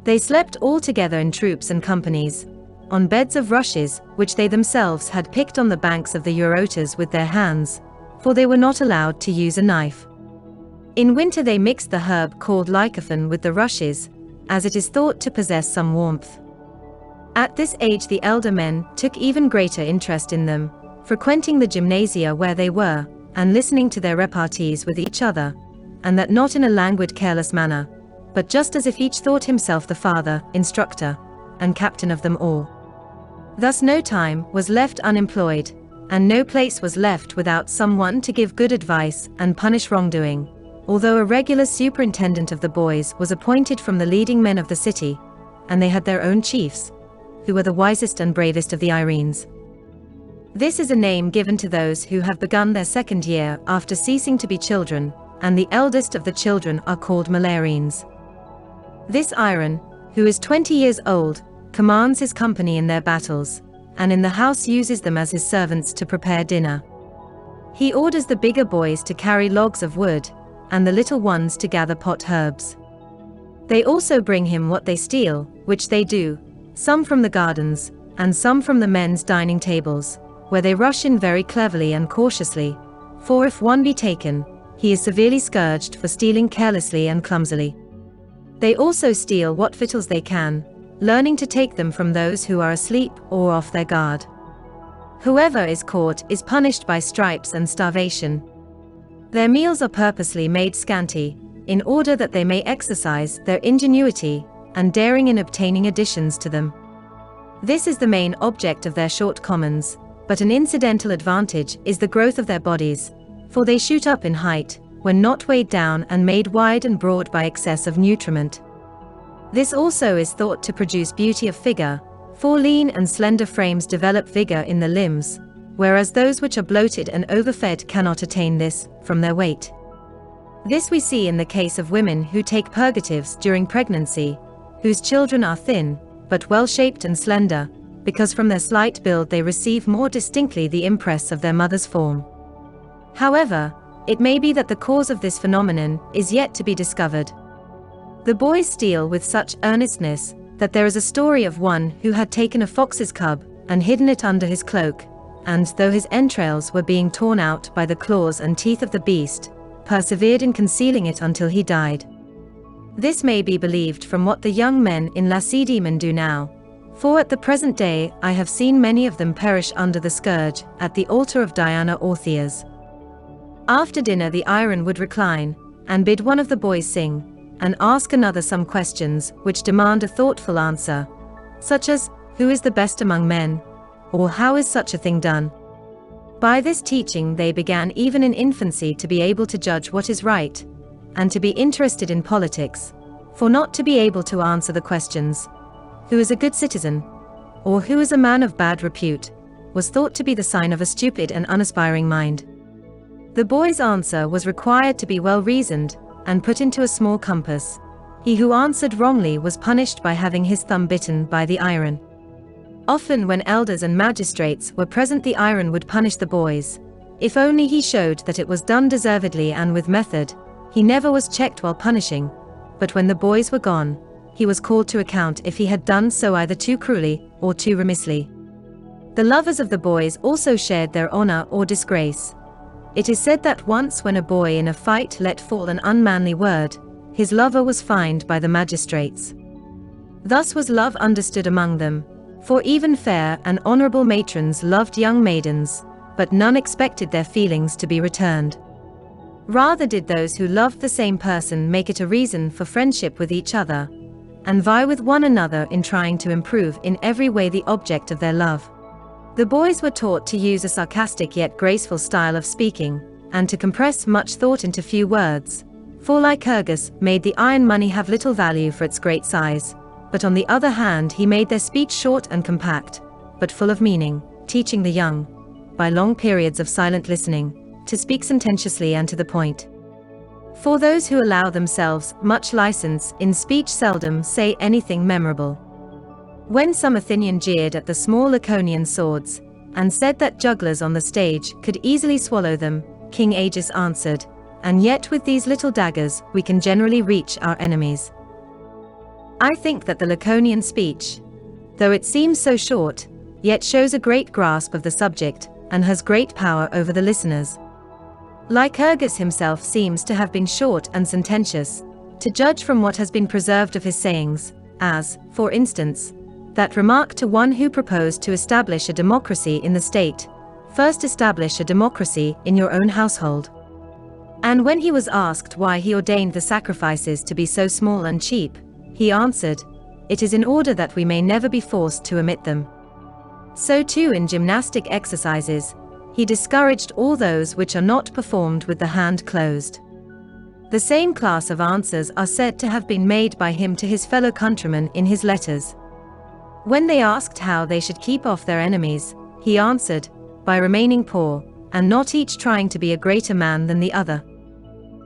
They slept all together in troops and companies, on beds of rushes, which they themselves had picked on the banks of the Eurotas with their hands, for they were not allowed to use a knife. In winter they mixed the herb called lycophan with the rushes, as it is thought to possess some warmth. At this age the elder men took even greater interest in them, frequenting the gymnasia where they were, and listening to their repartees with each other, and that not in a languid careless manner, but just as if each thought himself the father, instructor, and captain of them all. Thus no time was left unemployed, and no place was left without someone to give good advice and punish wrongdoing, although a regular superintendent of the boys was appointed from the leading men of the city, and they had their own chiefs, who were the wisest and bravest of the Irines. This is a name given to those who have begun their 2nd year after ceasing to be children, and the eldest of the children are called Millarines. This Iron, who is 20 years old, commands his company in their battles, and in the house uses them as his servants to prepare dinner. He orders the bigger boys to carry logs of wood, and the little ones to gather pot herbs. They also bring him what they steal, which they do, some from the gardens, and some from the men's dining tables, where they rush in very cleverly and cautiously, for if one be taken, he is severely scourged for stealing carelessly and clumsily. They also steal what victuals they can, learning to take them from those who are asleep or off their guard. Whoever is caught is punished by stripes and starvation. Their meals are purposely made scanty, in order that they may exercise their ingenuity and daring in obtaining additions to them. This is the main object of their shortcomings, but an incidental advantage is the growth of their bodies, for they shoot up in height, when not weighed down and made wide and broad by excess of nutriment. This also is thought to produce beauty of figure, for lean and slender frames develop vigor in the limbs, whereas those which are bloated and overfed cannot attain this, from their weight. This we see in the case of women who take purgatives during pregnancy, whose children are thin, but well-shaped and slender, because from their slight build they receive more distinctly the impress of their mother's form. However, it may be that the cause of this phenomenon is yet to be discovered. The boys steal with such earnestness, that there is a story of one who had taken a fox's cub, and hidden it under his cloak, and though his entrails were being torn out by the claws and teeth of the beast, persevered in concealing it until he died. This may be believed from what the young men in Lacedaemon do now, for at the present day I have seen many of them perish under the scourge, at the altar of Diana or Theas. After dinner the iron would recline, and bid one of the boys sing, and ask another some questions which demand a thoughtful answer, such as, who is the best among men? Or how is such a thing done? By this teaching they began even in infancy to be able to judge what is right, and to be interested in politics, for not to be able to answer the questions, who is a good citizen, or who is a man of bad repute, was thought to be the sign of a stupid and unaspiring mind. The boy's answer was required to be well reasoned, and put into a small compass. He who answered wrongly was punished by having his thumb bitten by the iron. Often when elders and magistrates were present the iron would punish the boys, if only he showed that it was done deservedly and with method. He never was checked while punishing, but when the boys were gone, he was called to account if he had done so either too cruelly or too remissly. The lovers of the boys also shared their honor or disgrace. It is said that once when a boy in a fight let fall an unmanly word, his lover was fined by the magistrates. Thus was love understood among them, for even fair and honorable matrons loved young maidens, but none expected their feelings to be returned. Rather did those who loved the same person make it a reason for friendship with each other, and vie with one another in trying to improve in every way the object of their love. The boys were taught to use a sarcastic yet graceful style of speaking, and to compress much thought into few words, for Lycurgus made the iron money have little value for its great size, but on the other hand he made their speech short and compact, but full of meaning, teaching the young, by long periods of silent listening, to speak sententiously and to the point. For those who allow themselves much license in speech seldom say anything memorable. When some Athenian jeered at the small Laconian swords, and said that jugglers on the stage could easily swallow them, King Agis answered, "And yet with these little daggers we can generally reach our enemies." I think that the Laconian speech, though it seems so short, yet shows a great grasp of the subject, and has great power over the listeners. Lycurgus himself seems to have been short and sententious, to judge from what has been preserved of his sayings, as, for instance, that remark to one who proposed to establish a democracy in the state, "First establish a democracy in your own household." And when he was asked why he ordained the sacrifices to be so small and cheap, he answered, "It is in order that we may never be forced to omit them." So too in gymnastic exercises, he discouraged all those which are not performed with the hand closed. The same class of answers are said to have been made by him to his fellow countrymen in his letters. When they asked how they should keep off their enemies, he answered, by remaining poor, and not each trying to be a greater man than the other.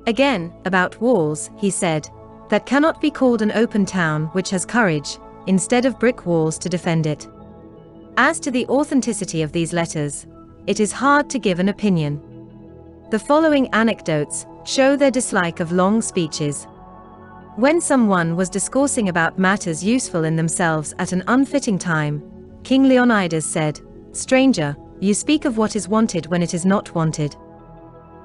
Again, about walls, he said, that cannot be called an open town which has courage, instead of brick walls to defend it. As to the authenticity of these letters, it is hard to give an opinion. The following anecdotes show their dislike of long speeches. When someone was discoursing about matters useful in themselves at an unfitting time, King Leonidas said, "Stranger, you speak of what is wanted when it is not wanted."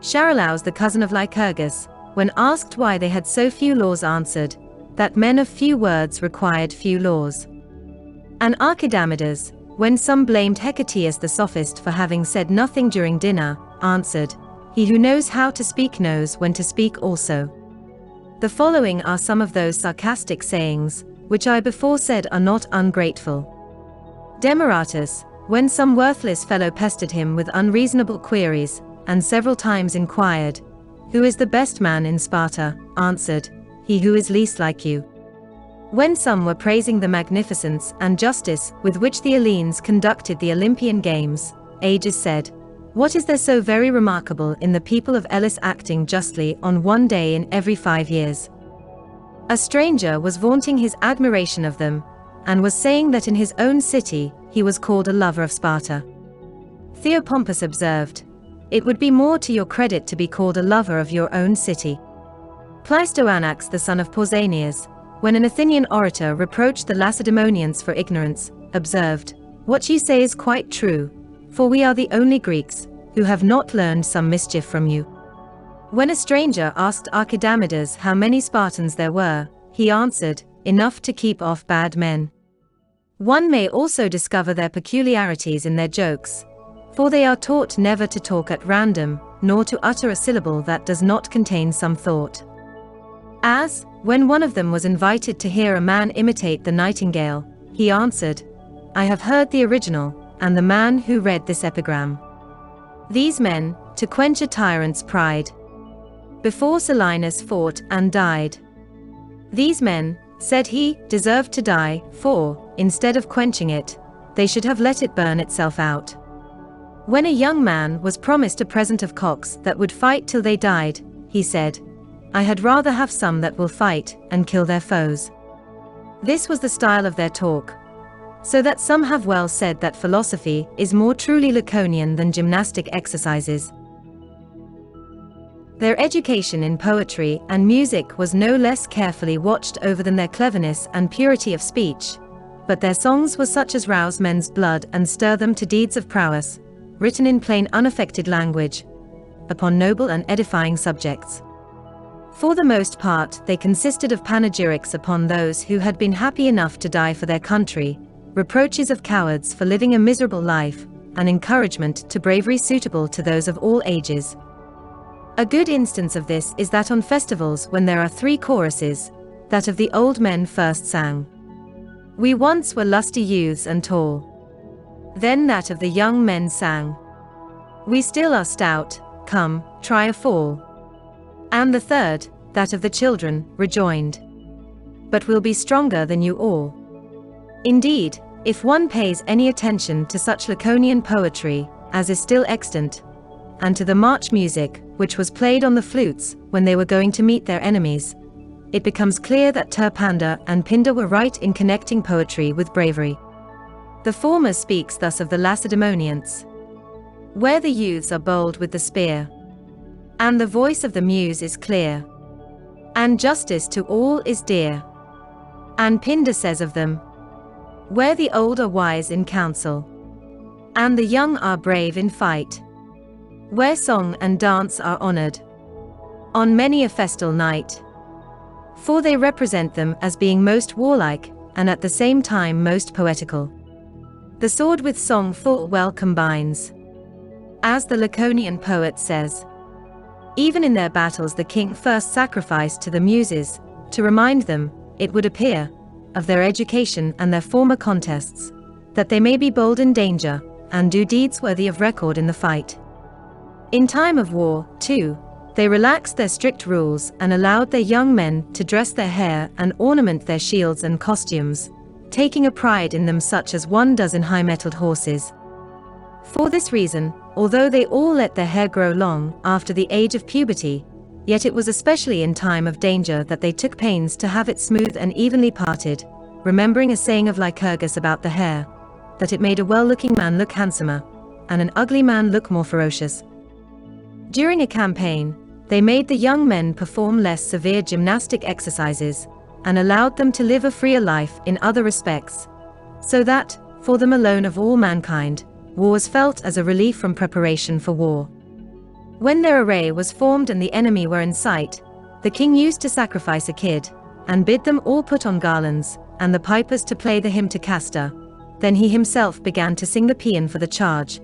Charalaus, the cousin of Lycurgus, when asked why they had so few laws, answered, that men of few words required few laws. And Archidamidas, when some blamed Hecataeus the sophist for having said nothing during dinner, answered, "He who knows how to speak knows when to speak also." The following are some of those sarcastic sayings, which I before said are not ungrateful. Demaratus, when some worthless fellow pestered him with unreasonable queries, and several times inquired, "Who is the best man in Sparta?" answered, "He who is least like you." When some were praising the magnificence and justice with which the Hellenes conducted the Olympian Games, Agis said, "What is there so very remarkable in the people of Elis acting justly on one day in every 5 years?" A stranger was vaunting his admiration of them, and was saying that in his own city he was called a lover of Sparta. Theopompus observed, "It would be more to your credit to be called a lover of your own city." Pleistoanax, the son of Pausanias, when an Athenian orator reproached the Lacedaemonians for ignorance, observed, "What you say is quite true, for we are the only Greeks who have not learned some mischief from you." When a stranger asked Archidamidas how many Spartans there were, he answered, "Enough to keep off bad men." One may also discover their peculiarities in their jokes, for they are taught never to talk at random, nor to utter a syllable that does not contain some thought. As, when one of them was invited to hear a man imitate the nightingale, he answered, "I have heard the original, and the man who read this epigram. These men, to quench a tyrant's pride, before Silenus fought and died. These men, said he, deserved to die, for, instead of quenching it, they should have let it burn itself out." When a young man was promised a present of cocks that would fight till they died, he said, "I had rather have some that will fight and kill their foes." This was the style of their talk, so that some have well said that philosophy is more truly Laconian than gymnastic exercises. Their education in poetry and music was no less carefully watched over than their cleverness and purity of speech, but their songs were such as rouse men's blood and stir them to deeds of prowess, written in plain unaffected language, upon noble and edifying subjects. For the most part they consisted of panegyrics upon those who had been happy enough to die for their country, reproaches of cowards for living a miserable life, and encouragement to bravery suitable to those of all ages. A good instance of this is that on festivals when there are 3 choruses, that of the old men first sang, "We once were lusty youths and tall." Then that of the young men sang, "We still are stout, come, try a fall." And the third, that of the children, rejoined, "But we'll be stronger than you all." Indeed, if one pays any attention to such Laconian poetry, as is still extant, and to the march music, which was played on the flutes, when they were going to meet their enemies, it becomes clear that Terpander and Pindar were right in connecting poetry with bravery. The former speaks thus of the Lacedaemonians, "Where the youths are bold with the spear, and the voice of the muse is clear, and justice to all is dear." And Pindar says of them, "Where the old are wise in counsel, and the young are brave in fight, where song and dance are honored, on many a festal night." For they represent them as being most warlike, and at the same time most poetical. The sword with song full well combines, as the Laconian poet says. Even in their battles the king first sacrificed to the muses, to remind them, it would appear, of their education and their former contests, that they may be bold in danger, and do deeds worthy of record in the fight. In time of war, too, they relaxed their strict rules and allowed their young men to dress their hair and ornament their shields and costumes, taking a pride in them such as one does in high-mettled horses. For this reason, although they all let their hair grow long after the age of puberty, yet it was especially in time of danger that they took pains to have it smooth and evenly parted, remembering a saying of Lycurgus about the hair, that it made a well-looking man look handsomer, and an ugly man look more ferocious. During a campaign, they made the young men perform less severe gymnastic exercises, and allowed them to live a freer life in other respects, so that, for them alone of all mankind, war was felt as a relief from preparation for war. When their array was formed and the enemy were in sight, the king used to sacrifice a kid, and bid them all put on garlands, and the pipers to play the hymn to Castor. Then he himself began to sing the paean for the charge.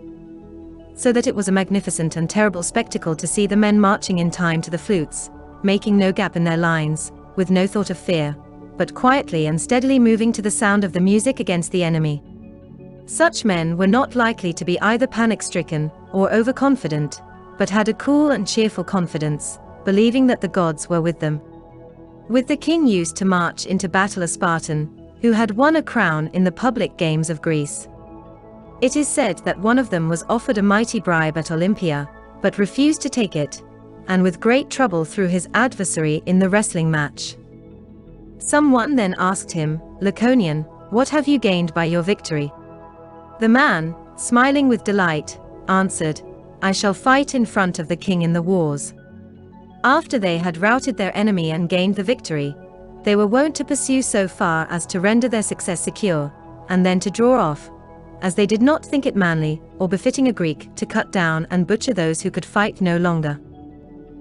So that it was a magnificent and terrible spectacle to see the men marching in time to the flutes, making no gap in their lines, with no thought of fear, but quietly and steadily moving to the sound of the music against the enemy. Such men were not likely to be either panic-stricken or overconfident, but had a cool and cheerful confidence, believing that the gods were with them. With the king used to march into battle a Spartan, who had won a crown in the public games of Greece. It is said that one of them was offered a mighty bribe at Olympia, but refused to take it, and with great trouble threw his adversary in the wrestling match. Someone then asked him, "Laconian, what have you gained by your victory?" The man, smiling with delight, answered, "I shall fight in front of the king in the wars." After they had routed their enemy and gained the victory, they were wont to pursue so far as to render their success secure, and then to draw off, as they did not think it manly, or befitting a Greek, to cut down and butcher those who could fight no longer.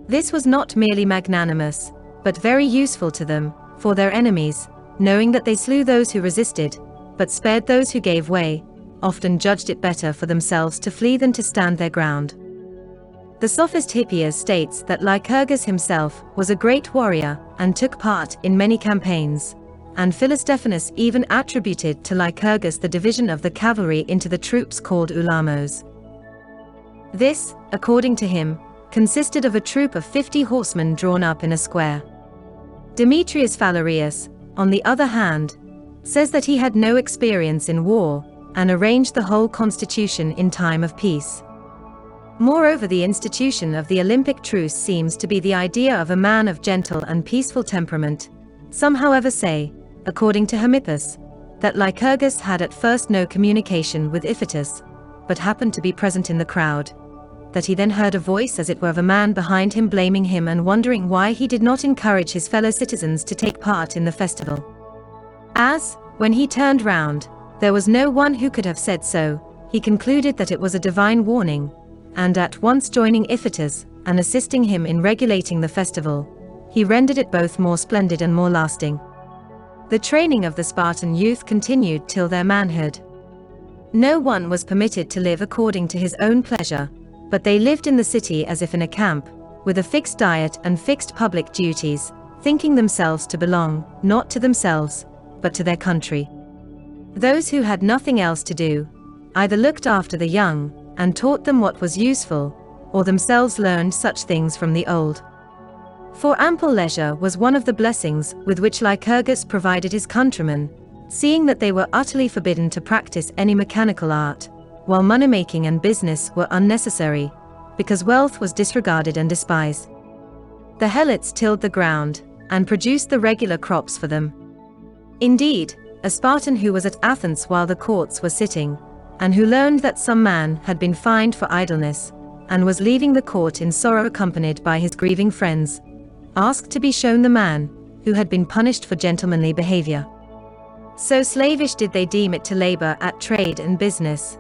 This was not merely magnanimous, but very useful to them, for their enemies, knowing that they slew those who resisted, but spared those who gave way, often judged it better for themselves to flee than to stand their ground. The sophist Hippias states that Lycurgus himself was a great warrior, and took part in many campaigns, and Philostephanus even attributed to Lycurgus the division of the cavalry into the troops called ulamos. This, according to him, consisted of a troop of 50 horsemen drawn up in a square. Demetrius Phalereus, on the other hand, says that he had no experience in war, and arranged the whole constitution in time of peace. Moreover, the institution of the Olympic truce seems to be the idea of a man of gentle and peaceful temperament. Some however say, according to Hermippus, that Lycurgus had at first no communication with Iphitus, but happened to be present in the crowd, that he then heard a voice as it were of a man behind him blaming him and wondering why he did not encourage his fellow citizens to take part in the festival. As, when he turned round, there was no one who could have said so, he concluded that it was a divine warning, and at once joining Iphitus, and assisting him in regulating the festival, he rendered it both more splendid and more lasting. The training of the Spartan youth continued till their manhood. No one was permitted to live according to his own pleasure, but they lived in the city as if in a camp, with a fixed diet and fixed public duties, thinking themselves to belong, not to themselves, but to their country. Those who had nothing else to do, either looked after the young, and taught them what was useful, or themselves learned such things from the old. For ample leisure was one of the blessings with which Lycurgus provided his countrymen, seeing that they were utterly forbidden to practice any mechanical art, while money-making and business were unnecessary, because wealth was disregarded and despised. The helots tilled the ground, and produced the regular crops for them. Indeed, a Spartan who was at Athens while the courts were sitting, and who learned that some man had been fined for idleness, and was leaving the court in sorrow accompanied by his grieving friends, asked to be shown the man, who had been punished for gentlemanly behavior. So slavish did they deem it to labor at trade and business.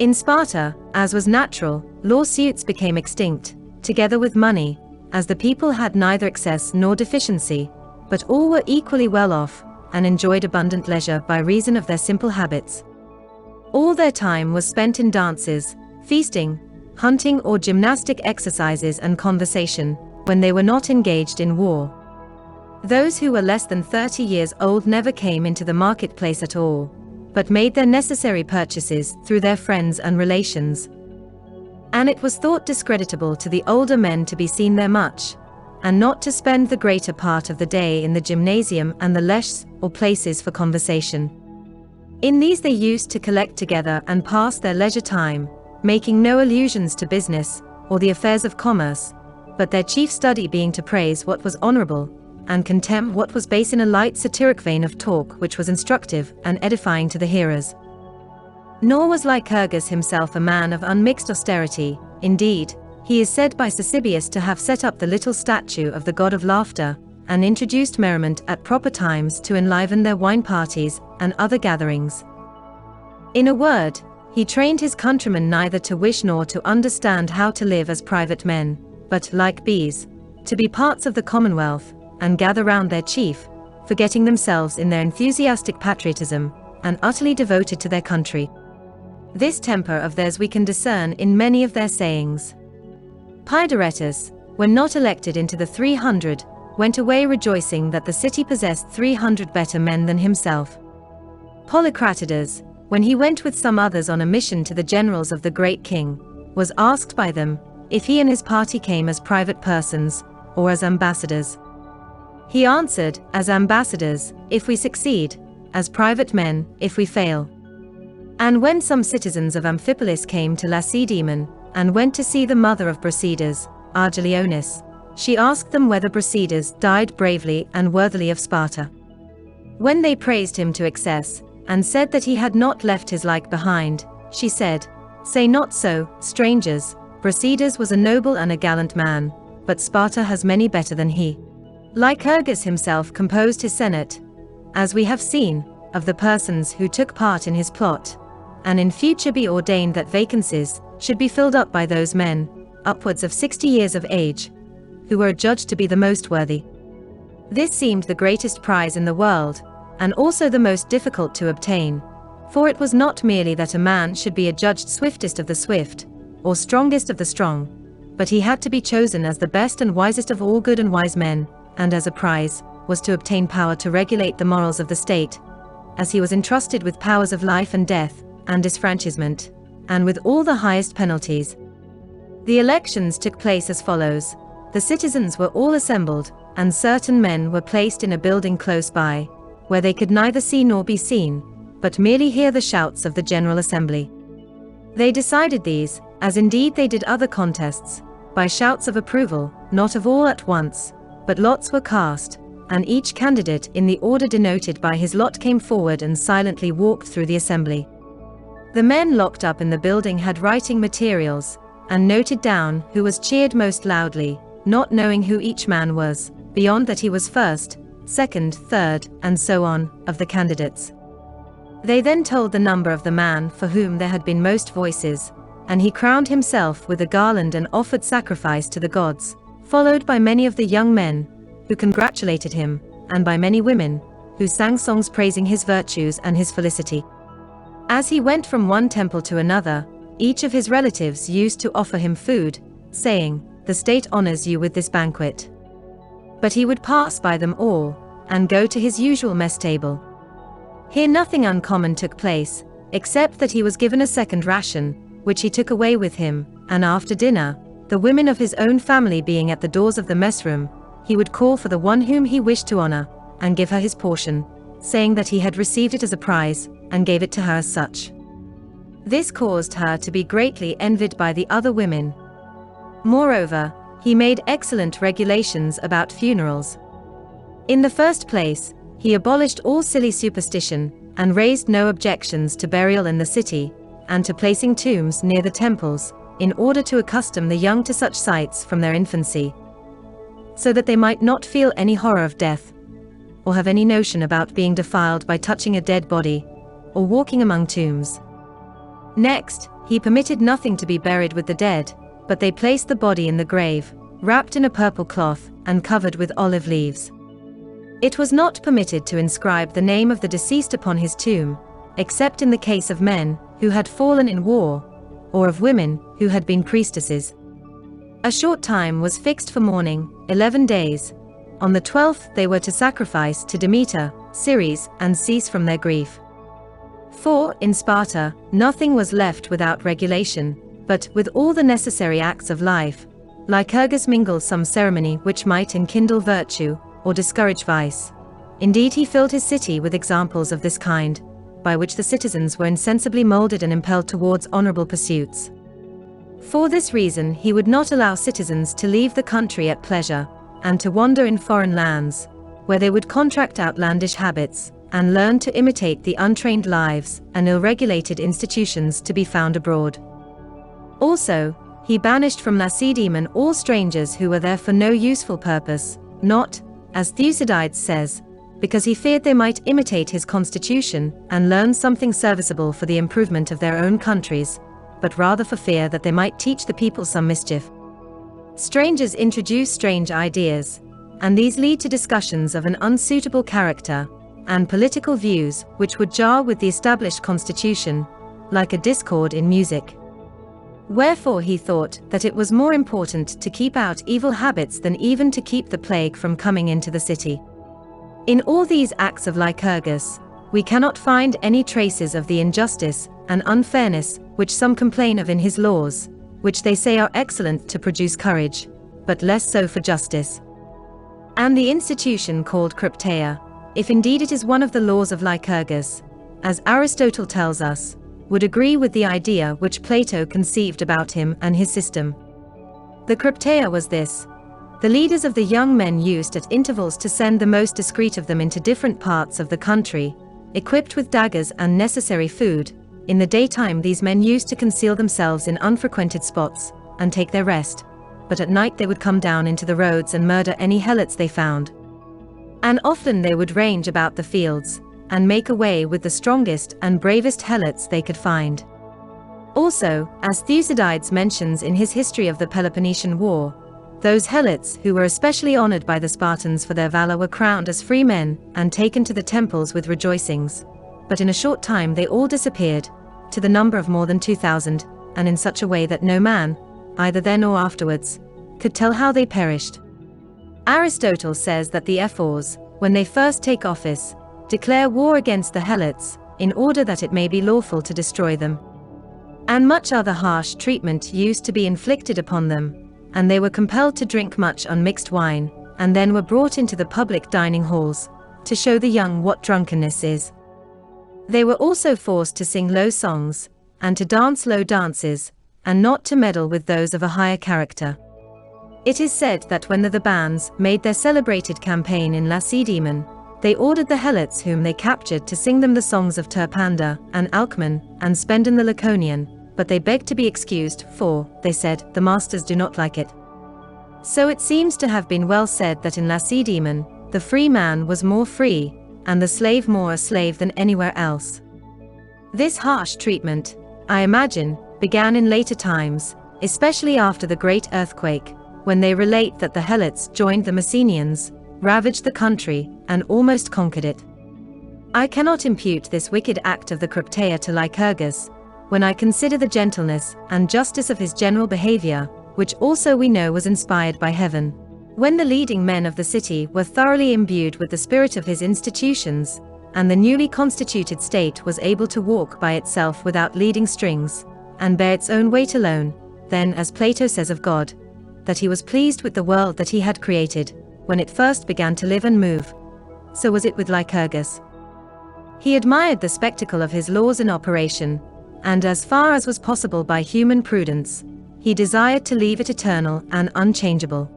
In Sparta, as was natural, lawsuits became extinct, together with money, as the people had neither excess nor deficiency, but all were equally well off, and enjoyed abundant leisure by reason of their simple habits. All their time was spent in dances, feasting, hunting or gymnastic exercises and conversation, when they were not engaged in war. Those who were less than 30 years old never came into the marketplace at all, but made their necessary purchases through their friends and relations. And it was thought discreditable to the older men to be seen there much, and not to spend the greater part of the day in the gymnasium and the leshs, or places for conversation. In these they used to collect together and pass their leisure time, making no allusions to business, or the affairs of commerce, but their chief study being to praise what was honorable, and contemn what was base in a light satiric vein of talk which was instructive and edifying to the hearers. Nor was Lycurgus himself a man of unmixed austerity, indeed, He is said by Eusebius to have set up the little statue of the god of laughter, and introduced merriment at proper times to enliven their wine parties and other gatherings. In a word, he trained his countrymen neither to wish nor to understand how to live as private men, but, like bees, to be parts of the commonwealth, and gather round their chief, forgetting themselves in their enthusiastic patriotism, and utterly devoted to their country. This temper of theirs we can discern in many of their sayings. Patriotism, when not elected into the 300, went away rejoicing that the city possessed 300 better men than himself. Polycratidas, when he went with some others on a mission to the generals of the great king, was asked by them if he and his party came as private persons, or as ambassadors. He answered, as ambassadors, if we succeed, as private men, if we fail. And when some citizens of Amphipolis came to Lacedaemon, and went to see the mother of Brasidas, Argileonis, she asked them whether Brasidas died bravely and worthily of Sparta. When they praised him to excess, and said that he had not left his like behind, she said, "Say not so, strangers, Brasidas was a noble and a gallant man, but Sparta has many better than he." Lycurgus himself composed his senate, as we have seen, of the persons who took part in his plot, and in future be ordained that vacancies should be filled up by those men, upwards of 60 years of age, who were adjudged to be the most worthy. This seemed the greatest prize in the world, and also the most difficult to obtain, for it was not merely that a man should be adjudged swiftest of the swift, or strongest of the strong, but he had to be chosen as the best and wisest of all good and wise men, and as a prize, was to obtain power to regulate the morals of the state, as he was entrusted with powers of life and death, and disfranchisement, and with all the highest penalties. The elections took place as follows. The citizens were all assembled, and certain men were placed in a building close by, where they could neither see nor be seen, but merely hear the shouts of the general assembly. They decided these, as indeed they did other contests, by shouts of approval, not of all at once, but lots were cast, and each candidate in the order denoted by his lot came forward and silently walked through the assembly. The men locked up in the building had writing materials, and noted down who was cheered most loudly, not knowing who each man was, beyond that he was first, second, third, and so on, of the candidates. They then told the number of the man for whom there had been most voices, and he crowned himself with a garland and offered sacrifice to the gods, followed by many of the young men, who congratulated him, and by many women, who sang songs praising his virtues and his felicity. As he went from one temple to another, each of his relatives used to offer him food, saying, "The state honors you with this banquet." But he would pass by them all, and go to his usual mess table. Here nothing uncommon took place, except that he was given a second ration, which he took away with him, and after dinner, the women of his own family being at the doors of the mess room, he would call for the one whom he wished to honor, and give her his portion, saying that he had received it as a prize, and gave it to her as such. This caused her to be greatly envied by the other women. Moreover, he made excellent regulations about funerals. In the first place, he abolished all silly superstition, and raised no objections to burial in the city, and to placing tombs near the temples, in order to accustom the young to such sights from their infancy, so that they might not feel any horror of death, or have any notion about being defiled by touching a dead body, or walking among tombs. Next, he permitted nothing to be buried with the dead, but they placed the body in the grave, wrapped in a purple cloth, and covered with olive leaves. It was not permitted to inscribe the name of the deceased upon his tomb, except in the case of men who had fallen in war, or of women who had been priestesses. A short time was fixed for mourning, 11 days. On the 12th they were to sacrifice to Demeter, Ceres, and cease from their grief. For, in Sparta, nothing was left without regulation, but, with all the necessary acts of life, Lycurgus mingled some ceremony which might enkindle virtue, or discourage vice. Indeed, he filled his city with examples of this kind, by which the citizens were insensibly molded and impelled towards honorable pursuits. For this reason he would not allow citizens to leave the country at pleasure, and to wander in foreign lands, where they would contract outlandish habits, and learn to imitate the untrained lives and ill-regulated institutions to be found abroad. Also, he banished from Lacedaemon all strangers who were there for no useful purpose, not, as Thucydides says, because he feared they might imitate his constitution and learn something serviceable for the improvement of their own countries, but rather for fear that they might teach the people some mischief. Strangers introduce strange ideas, and these lead to discussions of an unsuitable character, and political views which would jar with the established constitution, like a discord in music. Wherefore he thought that it was more important to keep out evil habits than even to keep the plague from coming into the city. In all these acts of Lycurgus, we cannot find any traces of the injustice and unfairness which some complain of in his laws, which they say are excellent to produce courage, but less so for justice. And the institution called Crypteia, if indeed it is one of the laws of Lycurgus, as Aristotle tells us, would agree with the idea which Plato conceived about him and his system. The Crypteia was this: the leaders of the young men used at intervals to send the most discreet of them into different parts of the country, equipped with daggers and necessary food. In the daytime these men used to conceal themselves in unfrequented spots, and take their rest, but at night they would come down into the roads and murder any helots they found. And often they would range about the fields, and make away with the strongest and bravest helots they could find. Also, as Thucydides mentions in his history of the Peloponnesian War, those helots who were especially honored by the Spartans for their valor were crowned as free men and taken to the temples with rejoicings, but in a short time they all disappeared, to the number of more than 2,000, and in such a way that no man, either then or afterwards, could tell how they perished. Aristotle says that the Ephors, when they first take office, declare war against the helots, in order that it may be lawful to destroy them. And much other harsh treatment used to be inflicted upon them, and they were compelled to drink much unmixed wine, and then were brought into the public dining halls, to show the young what drunkenness is. They were also forced to sing low songs, and to dance low dances, and not to meddle with those of a higher character. It is said that when the Thebans made their celebrated campaign in Lacedaemon, they ordered the helots whom they captured to sing them the songs of Terpander and Alcman and Spartan the Laconian, but they begged to be excused, for, they said, the masters do not like it. So it seems to have been well said that in Lacedaemon, the free man was more free, and the slave more a slave than anywhere else. This harsh treatment, I imagine, began in later times, especially after the great earthquake, when they relate that the helots joined the Messenians, ravaged the country, and almost conquered it. I cannot impute this wicked act of the Crypteia to Lycurgus, when I consider the gentleness and justice of his general behavior, which also we know was inspired by heaven. When the leading men of the city were thoroughly imbued with the spirit of his institutions, and the newly constituted state was able to walk by itself without leading strings, and bear its own weight alone, then, as Plato says of God, that he was pleased with the world that he had created, when it first began to live and move, so was it with Lycurgus. He admired the spectacle of his laws in operation, and as far as was possible by human prudence, he desired to leave it eternal and unchangeable.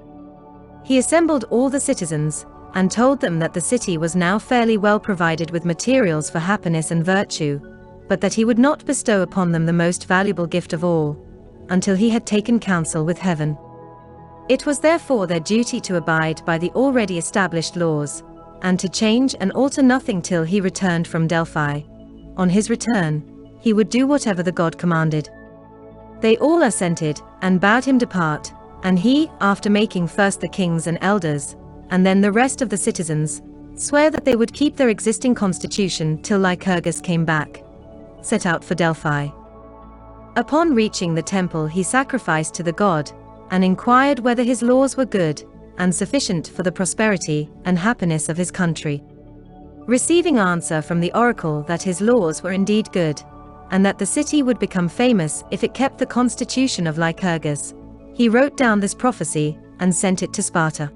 He assembled all the citizens, and told them that the city was now fairly well provided with materials for happiness and virtue, but that he would not bestow upon them the most valuable gift of all, until he had taken counsel with heaven. It was therefore their duty to abide by the already established laws, and to change and alter nothing till he returned from Delphi. On his return, he would do whatever the god commanded. They all assented, and bade him depart, and he, after making first the kings and elders, and then the rest of the citizens, swear that they would keep their existing constitution till Lycurgus came back, set out for Delphi. Upon reaching the temple he sacrificed to the god, and inquired whether his laws were good, and sufficient for the prosperity and happiness of his country. Receiving answer from the oracle that his laws were indeed good, and that the city would become famous if it kept the constitution of Lycurgus, he wrote down this prophecy, and sent it to Sparta.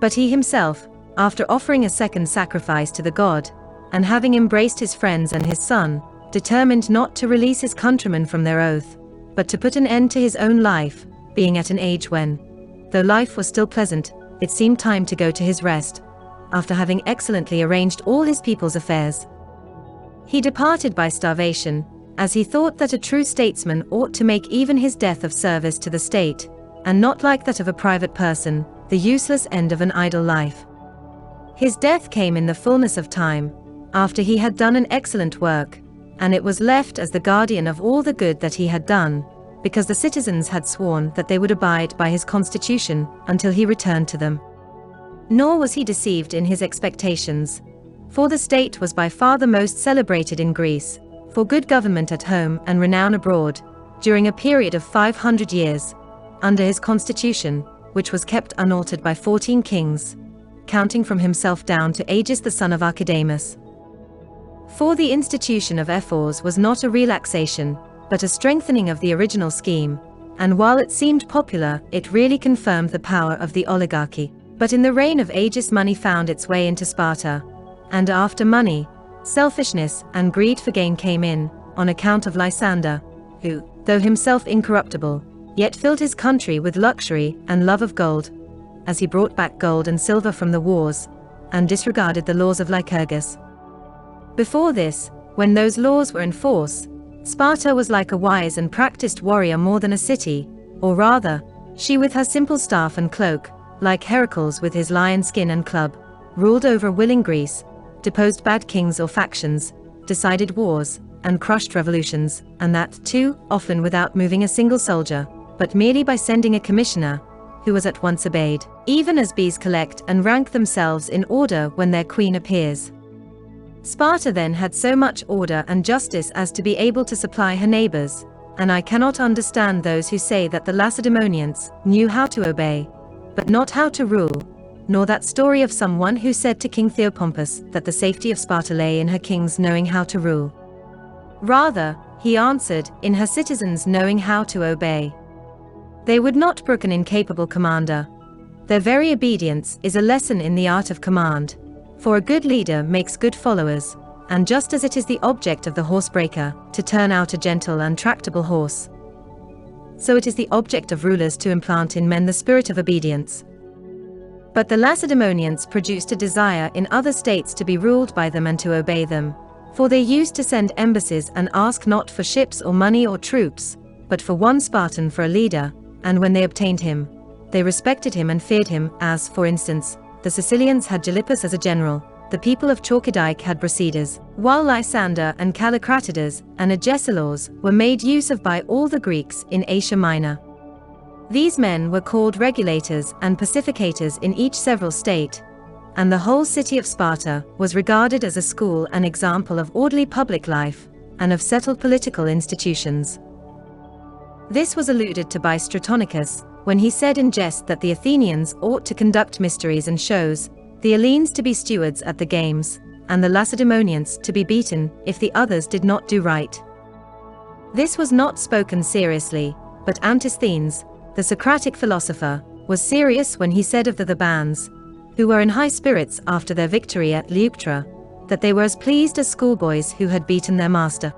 But he himself, after offering a second sacrifice to the god, and having embraced his friends and his son, determined not to release his countrymen from their oath, but to put an end to his own life, being at an age when, though life was still pleasant, it seemed time to go to his rest, after having excellently arranged all his people's affairs. He departed by starvation, as he thought that a true statesman ought to make even his death of service to the state, and not like that of a private person, the useless end of an idle life. His death came in the fullness of time, after he had done an excellent work, and it was left as the guardian of all the good that he had done, because the citizens had sworn that they would abide by his constitution until he returned to them. Nor was he deceived in his expectations, for the state was by far the most celebrated in Greece, for good government at home and renown abroad, during a period of 500 years, under his constitution, which was kept unaltered by 14 kings, counting from himself down to Agis the son of Archidamus. For the institution of Ephors was not a relaxation, but a strengthening of the original scheme, and while it seemed popular, it really confirmed the power of the oligarchy. But in the reign of Agis, money found its way into Sparta, and after money, selfishness and greed for gain came in, on account of Lysander, who, though himself incorruptible, yet filled his country with luxury and love of gold, as he brought back gold and silver from the wars, and disregarded the laws of Lycurgus. Before this, when those laws were in force, Sparta was like a wise and practiced warrior more than a city, or rather, she with her simple staff and cloak, like Heracles with his lion skin and club, ruled over willing Greece, deposed bad kings or factions, decided wars, and crushed revolutions, and that, too, often without moving a single soldier, but merely by sending a commissioner, who was at once obeyed, even as bees collect and rank themselves in order when their queen appears. Sparta then had so much order and justice as to be able to supply her neighbors, and I cannot understand those who say that the Lacedaemonians knew how to obey, but not how to rule, nor that story of someone who said to King Theopompus that the safety of Sparta lay in her kings knowing how to rule. Rather, he answered, in her citizens knowing how to obey. They would not brook an incapable commander. Their very obedience is a lesson in the art of command, for a good leader makes good followers, and just as it is the object of the horsebreaker to turn out a gentle and tractable horse, so it is the object of rulers to implant in men the spirit of obedience. But the Lacedaemonians produced a desire in other states to be ruled by them and to obey them, for they used to send embassies and ask not for ships or money or troops, but for one Spartan for a leader, and when they obtained him, they respected him and feared him, as, for instance, the Sicilians had Gylippus as a general, the people of Chalkidike had Brasidas, while Lysander and Callicratidas and Agesilaus were made use of by all the Greeks in Asia Minor. These men were called regulators and pacificators in each several state, and the whole city of Sparta was regarded as a school and example of orderly public life, and of settled political institutions. This was alluded to by Stratonicus, when he said in jest that the Athenians ought to conduct mysteries and shows, the Hellenes to be stewards at the games, and the Lacedaemonians to be beaten if the others did not do right. This was not spoken seriously, but Antisthenes, the Socratic philosopher, was serious when he said of the Thebans, who were in high spirits after their victory at Leuctra, that they were as pleased as schoolboys who had beaten their master.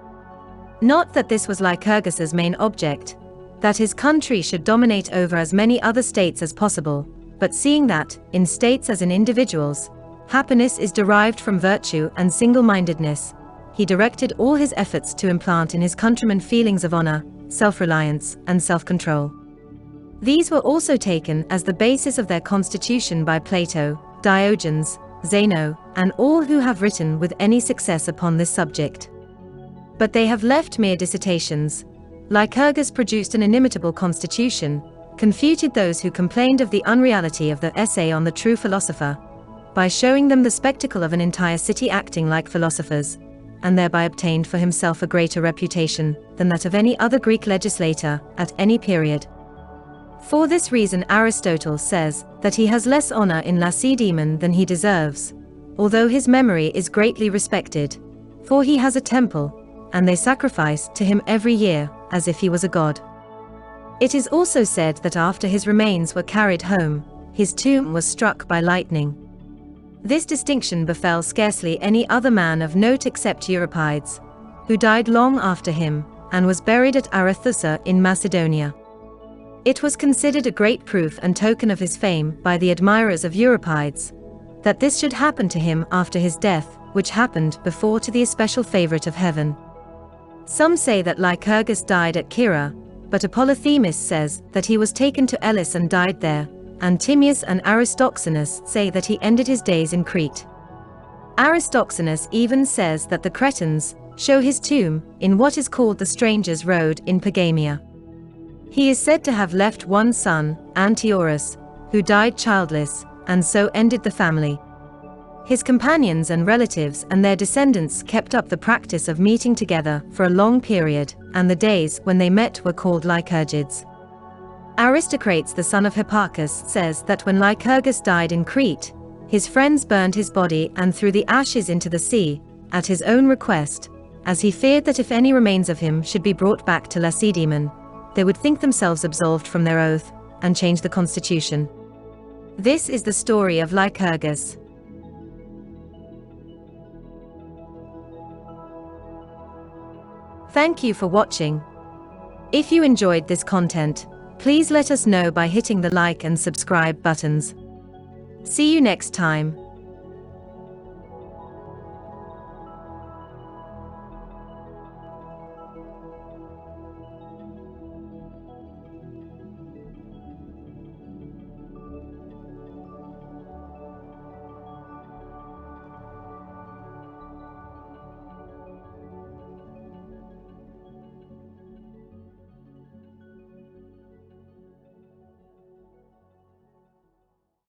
Not that this was Lycurgus's main object, that his country should dominate over as many other states as possible, but seeing that, in states as in individuals, happiness is derived from virtue and single-mindedness, he directed all his efforts to implant in his countrymen feelings of honor, self-reliance, and self-control. These were also taken as the basis of their constitution by Plato, Diogenes, Zeno, and all who have written with any success upon this subject. But they have left mere dissertations. Lycurgus produced an inimitable constitution, confuted those who complained of the unreality of the essay on the true philosopher, by showing them the spectacle of an entire city acting like philosophers, and thereby obtained for himself a greater reputation than that of any other Greek legislator at any period. For this reason Aristotle says that he has less honor in Lacedaemon than he deserves, although his memory is greatly respected, for he has a temple, and they sacrifice to him every year, as if he was a god. It is also said that after his remains were carried home, his tomb was struck by lightning. This distinction befell scarcely any other man of note except Euripides, who died long after him, and was buried at Arethusa in Macedonia. It was considered a great proof and token of his fame by the admirers of Euripides, that this should happen to him after his death, which happened before to the especial favorite of heaven. Some say that Lycurgus died at Kyra, but a Polytheist says that he was taken to Elis and died there, and Timaeus and Aristoxenus say that he ended his days in Crete. Aristoxenus even says that the Cretans show his tomb in what is called the Strangers' Road in Pergamia. He is said to have left one son, Antiorus, who died childless, and so ended the family. His companions and relatives and their descendants kept up the practice of meeting together for a long period, and the days when they met were called Lycurgids. Aristocrates, the son of Hipparchus, says that when Lycurgus died in Crete, his friends burned his body and threw the ashes into the sea, at his own request, as he feared that if any remains of him should be brought back to Lacedaemon, they would think themselves absolved from their oath, and change the constitution. This is the story of Lycurgus. Thank you for watching. If you enjoyed this content, please let us know by hitting the like and subscribe buttons. See you next time.